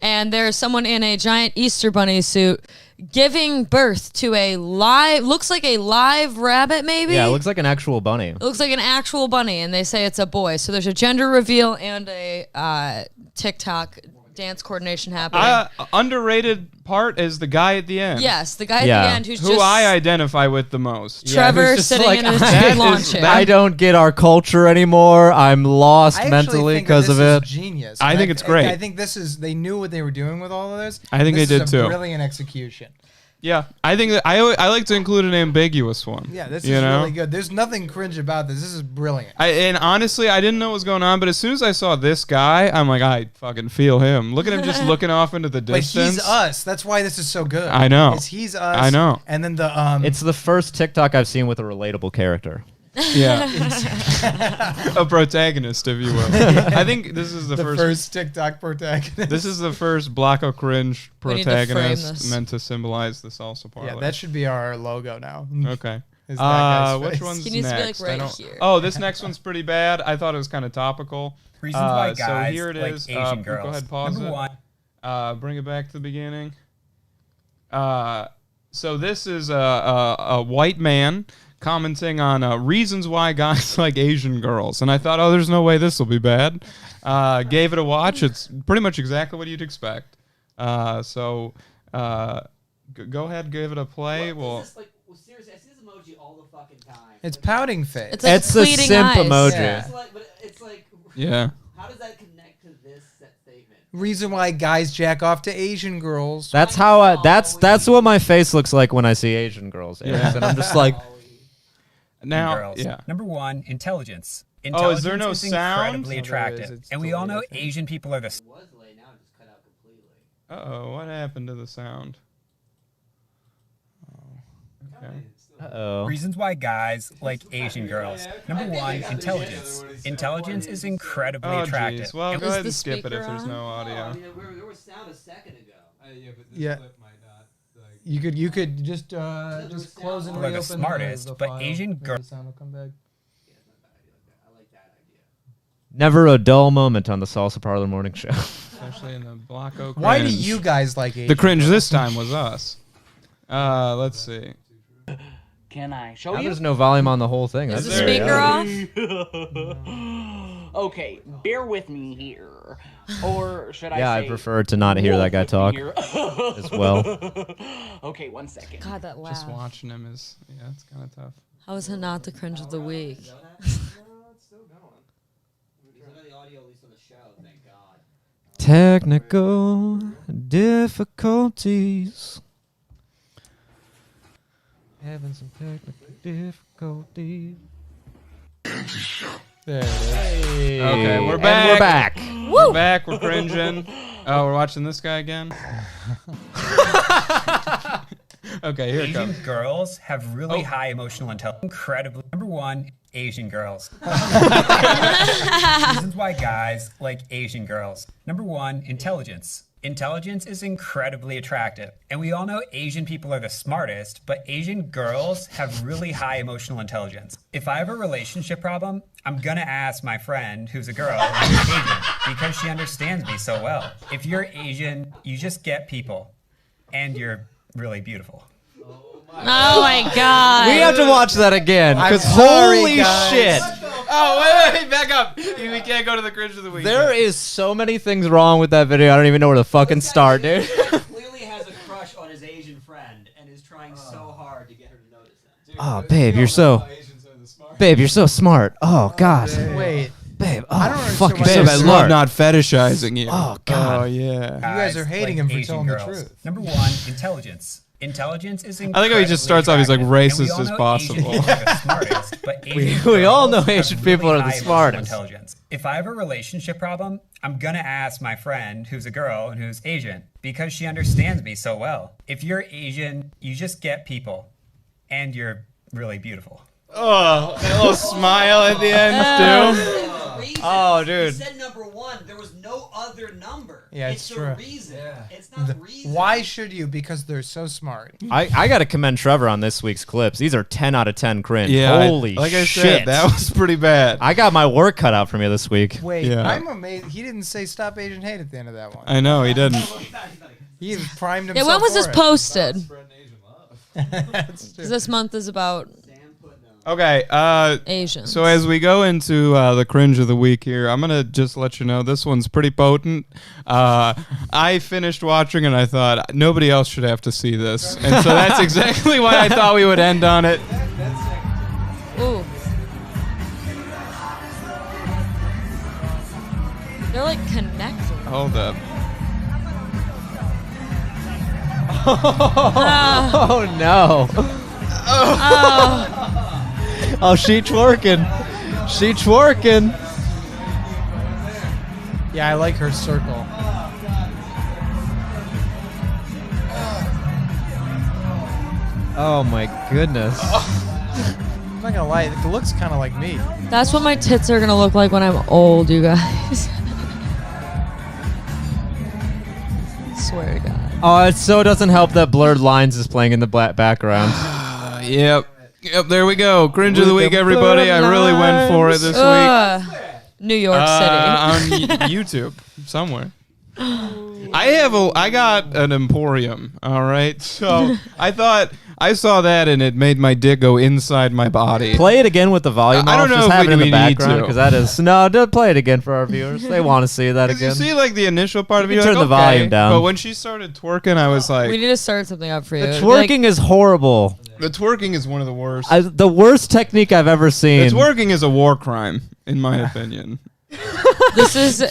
and there's someone in a giant Easter bunny suit giving birth to looks like a live rabbit, maybe? yeah, it looks like an actual bunny. It looks like an actual bunny, and they say it's a boy. So there's a gender reveal and a TikTok dance coordination happening. Underrated part is the guy at the end. Yes, the guy at Yeah. the end who's Who just I identify with the most. Trevor who's just sitting like, in his that lawn is- chair. I don't get our culture anymore. I'm lost I actually mentally think because that of this it. is genius. I And think it's great. I think they knew what they were doing with all of this. I think This they is did a too. Brilliant execution. Yeah, I think that I like to include an ambiguous one. Yeah, this you is know? really good. There's nothing cringe about this. This is brilliant. And honestly, I didn't know what was going on, but as soon as I saw this guy, I'm like, I fucking feel him. Look at him just looking off into the But distance. he's us. That's why this is so good. I know. He's us. I know. And then the It's the first TikTok I've seen with a relatable character. Yeah, a protagonist, if you will. I think this is the, first TikTok protagonist. This is the first block of cringe We need to frame protagonist this. meant to symbolize the salsa parlor. Yeah, that should be our logo now. Okay. Is that guy's Which face. one's He needs to be, like, next? right I don't. here. Oh, this next one's pretty bad. I thought it was kind of topical. Reasons why So guys here it like is. Asian Go girls. ahead, pause Number it. one. Bring it back to the beginning. So this is a white man commenting on reasons why guys like Asian girls, and I thought, oh, there's no way this will be bad. Gave it a watch. It's pretty much exactly what you'd expect. Go ahead, give it a play. Well, Seriously, I see this emoji all the fucking time. It's pouting face. It's like It's the pleading simp eyes. emoji. Yeah. But it's like, yeah. how does that connect to this statement? reason why guys jack off to Asian girls. That's how. That's what my face looks like when I see Asian girls. And I'm just like, now, girls. yeah. Number one, intelligence. Oh, is there Intelligence no is sound? incredibly attractive, and we all know Asian people are the. Uh-oh, what happened to the sound? Oh, okay. uh-oh. Reasons why guys like Asian girls. Number one, intelligence. Intelligence is incredibly Oh, attractive. jeez. Well, And go ahead the and skip it speaker if there's on? no audio. There was sound a second ago. Yeah. You could just close and We're the reopen smartest, the but file. Asian Maybe girl- the sound will come back. Never a dull moment on the Salsa Parlor morning show. Especially in the Blocko cringe. Why do you guys like Asian The cringe girls? this time was us. Let's see. Can I show Now you? there's no volume on the whole thing. Is the That's speaker weird. off? Okay, bear with me here. Or should I Yeah, I say prefer to not hear that guy wolf talk with me as well. here? Okay, 1 second. God, that laugh. Just watching him is, yeah, it's kind of tough. How is it not the cringe of the week? Technical difficulties. Having some technical difficulties. There it is. Okay, we're And back. we're back. We're back. We're cringing. Oh, we're watching this guy again. Okay, here it Asian comes. girls have really high emotional intelligence. Incredibly. Number one, Asian girls. Reasons why guys like Asian girls. Number one, intelligence. Intelligence is incredibly attractive, and we all know Asian people are the smartest, but Asian girls have really high emotional intelligence. If I have a relationship problem, I'm gonna ask my friend who's a girl who's Asian because she understands me so well. If you're Asian, you just get people, and you're really beautiful. Oh my god. We have to watch that again because sorry, holy guys. shit. Oh, wait, back up. We can't go to the cringe of the week. There is so many things wrong with that video. I don't even know where to fucking start, dude. Clearly has a crush on his Asian friend and is trying so hard to get her to notice him. Oh, babe, you're so. Babe, you're so smart. Oh God. Wait, Babe, I don't oh understand fuck, why you're so Babe, I love smart. not fetishizing you. Oh, God. Oh, yeah. You guys are hating him for telling the truth. Number one, intelligence. Intelligence is I like how he just starts off, he's like incredibly racist as attractive, and we all know possible. Asian people are the smartest, but Asian we all know girls have Asian people really are the high emotional smartest. Intelligence. If I have a relationship problem, I'm gonna ask my friend who's a girl and who's Asian because she understands me so well. If you're Asian, you just get people, and you're really beautiful. Oh, that little smile at the end, too. Oh, dude. He said number one. There was no other number. Yeah, it's the true. reason. It's not the reason. Why should you? Because they're so smart. I got to commend Trevor on this week's clips. These are 10 out of 10 cringe. Yeah, Holy like I shit. said, that was pretty bad. I got my work cut out for me this week. Wait, Yeah. I'm amazed. He didn't say stop Asian hate at the end of that one. I know, he didn't. He even primed Yeah, himself. when was for this it. posted? That's true. 'Cause this month is about Okay, Asians. so as we go into the cringe of the week here, I'm gonna just let you know this one's pretty potent. I finished watching and I thought nobody else should have to see this, and so that's exactly why I thought we would end on it. Ooh. They're like connected. Hold up. Oh, no. Oh, she twerking. She twerking. Yeah, I like her circle. Oh, my goodness. I'm not gonna lie, it looks kind of like me. That's what my tits are gonna look like when I'm old, you guys. Swear to God. Oh, it so doesn't help that Blurred Lines is playing in the background. Yep, there we go. Cringe of the week, everybody. I really went for it this week. Ugh. New York City. On YouTube somewhere. I got an Emporium. All right, so I saw that and it made my dick go inside my body. Play it again with the volume I don't off. know Just if have it in we the need background to. because that is no. Play it again for our viewers. They want to see that 'Cause again. you see, like the initial part of You it, can you're turn like, the okay. volume down. But when she started twerking, I was like, We need to start something up for you. The It'd be like- twerking is horrible. the twerking is one of the worst. The worst technique I've ever seen. The twerking is a war crime, in my opinion. This is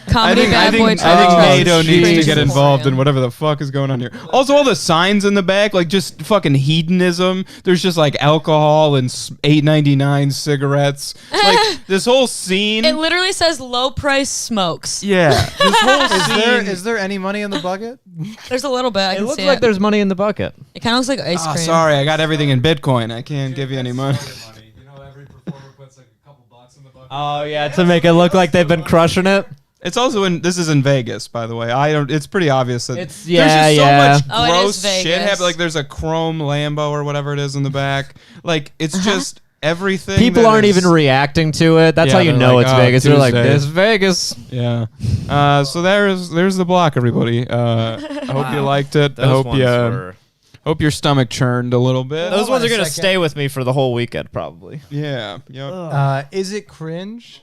comedy bad boy. I think NATO needs to get involved in whatever the fuck is going on here. Also, all the signs in the back, like just fucking hedonism. There's just like alcohol and $8.99 cigarettes. Like this whole scene. It literally says low price smokes. Yeah. This whole scene. Is there any money in the bucket? There's a little bit. It looks like there's money in the bucket. It kind of looks like ice cream. Sorry, I got everything in Bitcoin. I can't give you any money. Oh yeah, to make it look like they've been crushing it. It's also this is in Vegas, by the way. It's pretty obvious that there's just so much it gross is Vegas. shit happening. Like there's a chrome Lambo or whatever it is in the back. Like it's just everything. People aren't even reacting to it. That's how you know it's Vegas. They're like, this is Vegas. Yeah. So there's the block, everybody. I hope you liked it. I hope your stomach churned a little bit. Those ones are gonna stay with me for the whole weekend, probably. Yeah. Yep. Is it cringe?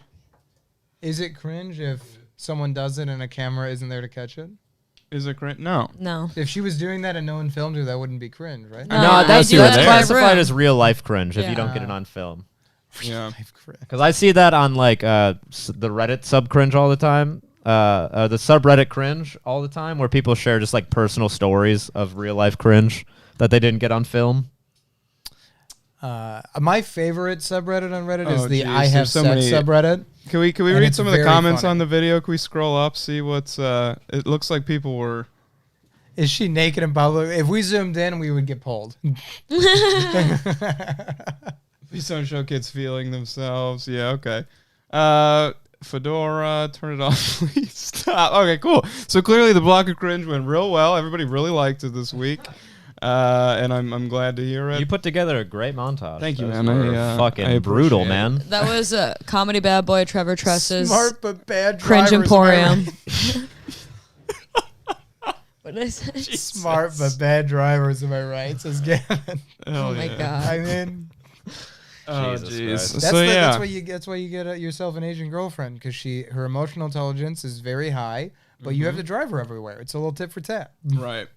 Is it cringe if someone does it and a camera isn't there to catch it? Is it cringe? No. No. If she was doing that and no one filmed her, that wouldn't be cringe, right? No, that's classified as real life cringe if you don't get it on film. Yeah. Because I see that on like the Reddit sub cringe all the time. The subreddit cringe all the time, where people share just like personal stories of real life cringe that they didn't get on film. My favorite subreddit on Reddit is the geez, I Have Sex subreddit. Can we read some of the comments on the video? Can we scroll up, see what's it looks like people were. Is she naked in public? If we zoomed in, we would get pulled. Please don't show kids feeling themselves. Yeah, okay. Fedora, turn it off, please. Stop. Okay, cool. So clearly the block of cringe went real well. Everybody really liked it this week. And I'm glad to hear it. You put together a great montage. Thank you, Those man. were fucking brutal, man. That was comedy bad boy Trevor Tress's Smart but bad cringe drivers, emporium. What did I say? Smart but bad drivers, am I right? Says Gavin. Oh my god. I mean, oh jeez. That's why you get yourself an Asian girlfriend, because her emotional intelligence is very high, but you have to drive her everywhere. It's a little tit for tat. Right.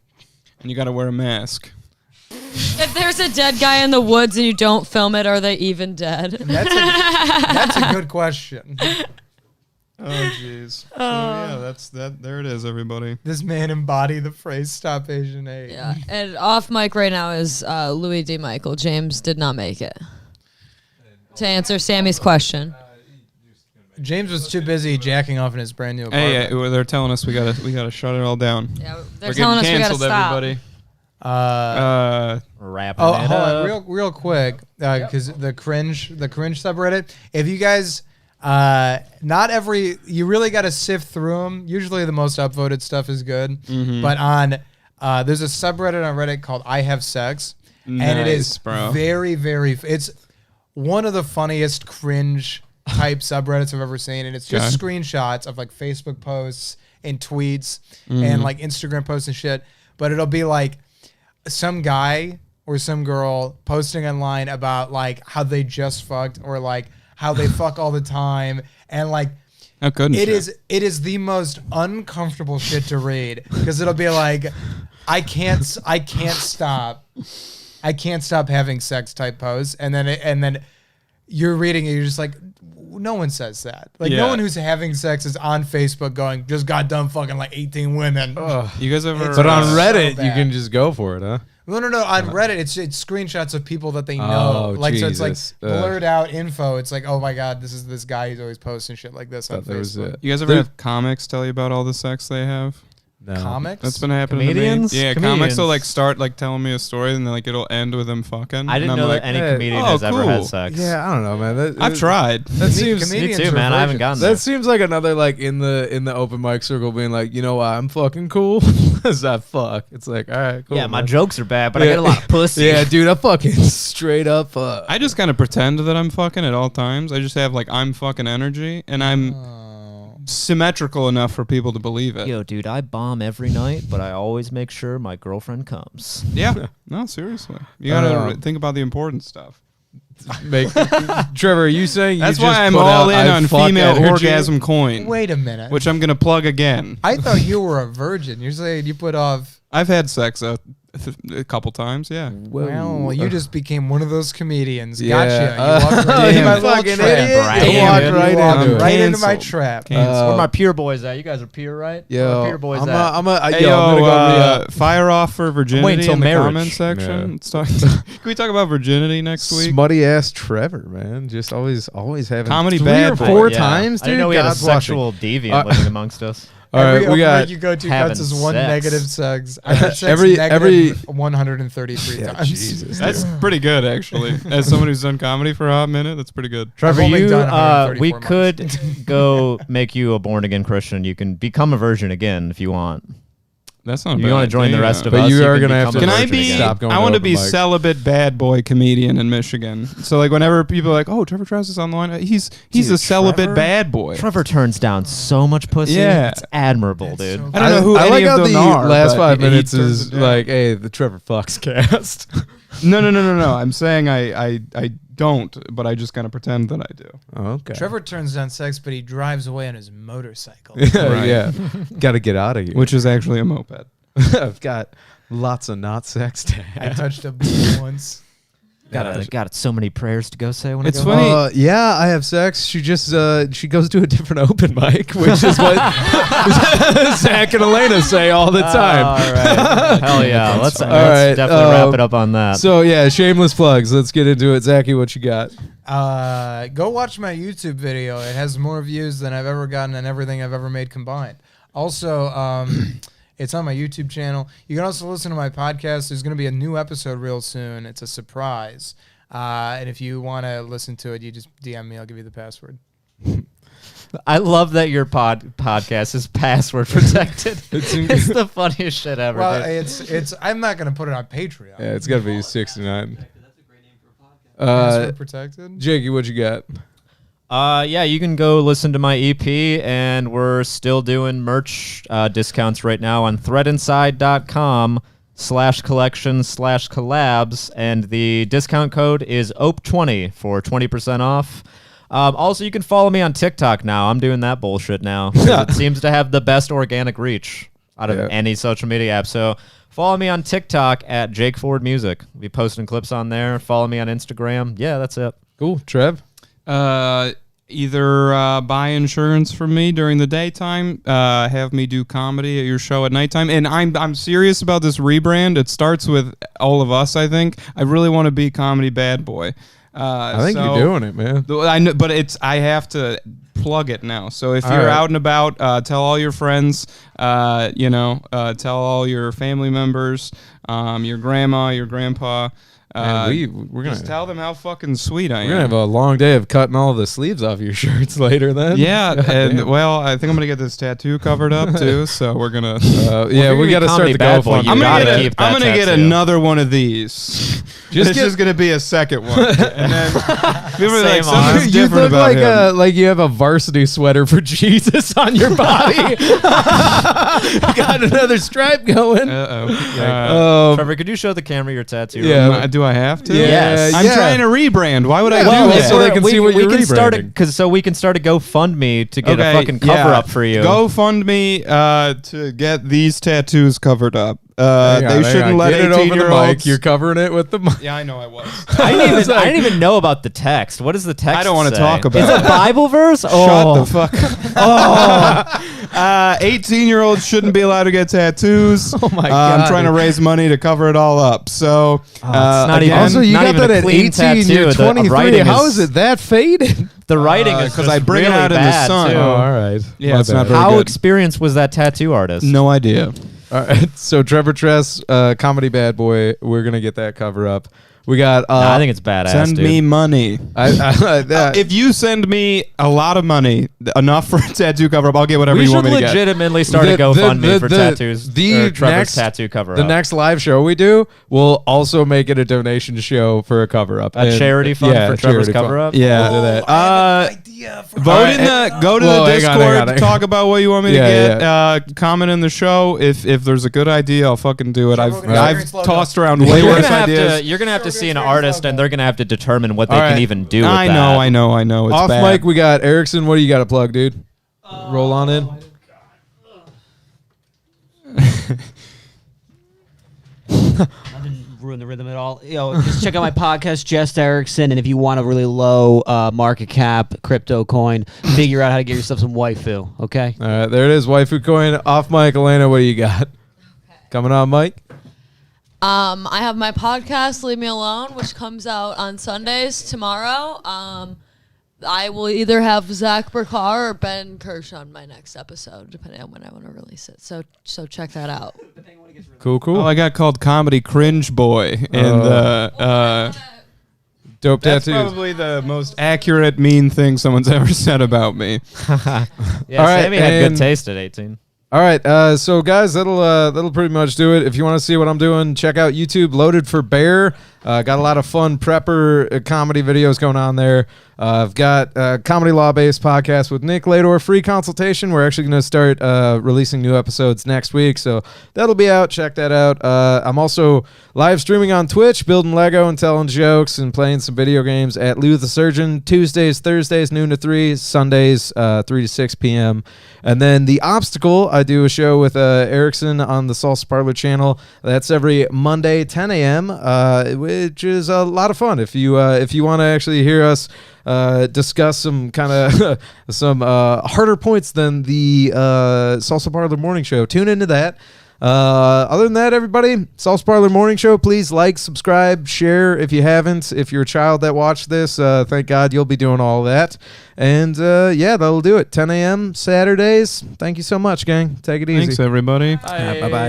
And you got to wear a mask. If there's a dead guy in the woods and you don't film it, are they even dead? That's a good question. Oh jeez. So yeah, that's that. There it is, everybody. This man embodied the phrase "Stop Asian Hate." Yeah, and off mic right now is Louis D. Michael. James did not make it to answer Sammy's question. James was too busy jacking off in his brand new apartment. Hey, they're telling us we gotta shut it all down. Yeah, they're telling us we gotta stop. Everybody. Wrapping hold it up. on, real quick, because the cringe subreddit. If you guys, you really got to sift through them. Usually, the most upvoted stuff is good, but there's a subreddit on Reddit called I Have Sex, and it is very, very. It's one of the funniest cringe type subreddits I've ever seen, and it's just screenshots of like Facebook posts and tweets and like Instagram posts and shit. But it'll be like some guy or some girl posting online about like how they just fucked, or like how they fuck all the time, and like it is the most uncomfortable shit to read, because it'll be like I can't stop having sex type posts, and then you're reading it, you're just like, no one says that. Like no one who's having sex is on Facebook going, just got done fucking like 18 women. You guys ever? But on Reddit, you can just go for it, huh? No. On Reddit, it's screenshots of people that they know. So it's like blurred out info. It's like, oh my god, this is this guy who's always posting shit like this on Facebook. You guys ever have comics tell you about all the sex they have? No. Comics? That's been happening Comedians? to me. Yeah, comics will like start like telling me a story, and then like it'll end with them fucking. I didn't know that any comedian has ever had sex. Yeah, I don't know, man. I've tried. That seems me too, man. I haven't gotten there. That seems like another like in the open mic circle being like, you know why I'm fucking cool? Is that fuck? It's like, all right, cool. Yeah, my jokes are bad, but I get a lot of pussy. Yeah, dude, I fucking straight up fuck. I just kind of pretend that I'm fucking at all times. I just have like I'm fucking energy, and I'm symmetrical enough for people to believe it. Yo, dude, I bomb every night, but I always make sure my girlfriend comes. Yeah. No, seriously. You gotta think about the important stuff. Trevor, are you saying that's you why just I'm put all out, in on female orgasm coin? Wait a minute. Which I'm gonna plug again. I thought you were a virgin. You're saying you put off. I've had sex A couple times, yeah. Well, you just became one of those comedians. Yeah. Gotcha. You walked right into my little fucking trap. idiot. You walked Right into into my it. trap. Where my peer boys at? You guys are peer, right? Where Yo, are peer boys I'm at? I'm gonna Hey, go re-up. fire off for virginity till in the marriage. comment section. Yeah. Let's talk, can we talk about virginity next week? Smutty ass Trevor, man. Just always having Comedy 3 bad or boy. 4 Yeah. times, I dude. didn't know we had a God's watching. sexual deviant living amongst us. All Every right, we open mic got you go to having cuts is one sex. negative sex. I heard sex Every- negative 133 Yeah, times. Jesus. That's pretty good, actually. As someone who's done comedy for a hot minute, that's pretty good. Trevor, only you, done 134 we months. could go make you a born again Christian. You can become a virgin again if you want. That's not. You want to join the rest of But us? you are can gonna have become to a Can I virgin be? again. Stop going I to want to open be mics. celibate bad boy comedian in Michigan. So like whenever people are like, "Oh, Trevor Travis is on the line," he's Dude, a celibate Trevor? bad boy. Trevor turns down so much pussy. Yeah. It's admirable, dude. so I don't know who I any like of how them the are. last but 5 he minutes turns is it down. like, hey, the Trevor Fox cast. No. I'm saying I don't, but I just kind of pretend that I do. Okay. Trevor turns down sex, but he drives away on his motorcycle. Right. Yeah. Got to get out of here. Which is actually a moped. I've got lots of not sex I tabs. touched a bee once. Got so many prayers to go say when It's I go funny. home. Yeah, I have sex. She just she goes to a different open mic, which is what Zach and Elena say all the time. All right. Hell yeah. Let's All right, definitely wrap it up on that. So yeah, shameless plugs. Let's get into it. Zachy, what you got? Go watch my YouTube video. It has more views than I've ever gotten on everything I've ever made combined. Also, it's on my YouTube channel. You can also listen to my podcast. There's going to be a new episode real soon. It's a surprise. And if you want to listen to it, you just DM me. I'll give you the password. I love that your podcast is password protected. It's the funniest shit ever. Well, dude. it's. I'm not going to put it on Patreon. Yeah, it's got to be 69. That's a great name for a podcast. Password protected. Jakey, what you got? Yeah, you can go listen to my EP, and we're still doing merch discounts right now on threadinside.com/collection/collabs, and the discount code is OPE20 for 20% off. Also, you can follow me on TikTok now. I'm doing that bullshit now. 'Cause it seems to have the best organic reach out of any social media app. So follow me on TikTok at Jake Ford Music. We'll be posting clips on there. Follow me on Instagram. Yeah, that's it. Cool. Trev? Either buy insurance from me during the daytime, have me do comedy at your show at nighttime, and I'm serious about this rebrand. It starts with all of us. I think I really want to be comedy bad boy. I think you're doing it, man. I know, but I have to plug it now. So if you're out and about, tell all your friends. Tell all your family members, your grandma, your grandpa. Man, we're gonna just tell them how fucking sweet I am. We're gonna have a long day of cutting all the sleeves off your shirts later. Then Yeah, God and damn. well, I think I'm gonna get this tattoo covered up too. So we're gonna. Yeah, we got to start the GoFundMe. You I'm gotta gonna keep I'm that gonna get tattoo. another one of these. It's just gonna be a second one, and then people are like, Same arm. something's You different look about like him. like you have a varsity sweater for Jesus on your body. Got another stripe going. Trevor, could you show the camera your tattoo? Yeah. Do I have to? Yes. I'm trying to rebrand. Why would I Well, do that? so they can see what we you're can start it rebranding. we can start a GoFundMe to get a fucking cover up for you. GoFundMe to get these tattoos covered up. Hang on, They shouldn't let get it over the mic. 18-year-olds. You're covering it with the mic. Yeah, I know I was. I didn't even know about the text. What does the text? I don't wanna say? talk about Is it it. Bible verse? Oh. Shut the fuck up. 18-year-olds shouldn't be allowed to get tattoos. Oh my God. I'm trying to raise money to cover it all up. So it's not even- Also, you not got even that a at clean 18. tattoo. You're The 23. writing How is- is it that faded? The writing is 'cause just I bring it really out in the bad, sun. too. Oh, all right. Yeah, My it's not bad. very How good. experienced was that tattoo artist? No idea. All right. So Trevor Tress, comedy bad boy. We're gonna get that cover up. We got. Nah, I think it's badass. Send dude. me money. If you send me a lot of money, enough for a tattoo cover up, I'll get whatever We you should want me to get. legitimately start a GoFundMe for tattoos. The Trevor's next tattoo cover The up. next live show we do, we'll also make it a donation show for a cover up. A charity fund for Trevor's charity cover up? Yeah. We'll do that. Idea for Vote in the go to Whoa, the hang on, Discord. hang on. Talk about what you want me Yeah, to get. Comment in the show if there's a good idea. I'll fucking do it. Trevor, I've we're gonna experience logo. tossed around way You're worse gonna, have ideas. you're gonna have to Trevor see an experience artist, logo. and they're gonna have to determine what they All can right. even do. With I that. know. It's Off bad. mic, we got Erickson. What do you got to plug, dude? Roll on in. That didn't ruin the rhythm at all. Just check out my podcast, Jess Erickson, and if you want a really low market cap crypto coin, figure out how to get yourself some waifu. Okay. All right, there it is. Waifu coin off mic. Elena, what do you got? Coming on, Mike. I have my podcast, Leave Me Alone, which comes out on Sundays tomorrow. I will either have Zach Burkar or Ben Kirsch on my next episode, depending on when I want to release it. So check that out. Cool. Oh, I got called Comedy Cringe Boy, and dope that's tattoos. probably the most accurate mean thing someone's ever said about me. Yeah, All right, Sammy had good and- taste at 18. All right, so guys, that'll pretty much do it. If you want to see what I'm doing, check out YouTube, Loaded for Bear. Got a lot of fun prepper comedy videos going on there. I've got a comedy law-based podcast with Nick Lador, free consultation. We're actually going to start releasing new episodes next week, so that'll be out. Check that out. I'm also live streaming on Twitch, building Lego and telling jokes and playing some video games at Lou the Surgeon, Tuesdays, Thursdays, noon to 3, Sundays, 3 to 6 p.m. And then The Obstacle, I do a show with Erickson on the Salsa Parlor channel. That's every Monday, 10 a.m., which is a lot of fun. If you want to actually hear us discuss some kind of some harder points than the Salsa Parlor morning show, tune into that. Other than that, everybody, Salsa Parlor morning show, please like, subscribe, share if you haven't. If you're a child that watched this, thank God you'll be doing all of that. And yeah, that'll do it. 10 a.m. Saturdays. Thank you so much, gang. Take it easy. Thanks, everybody. Bye-bye.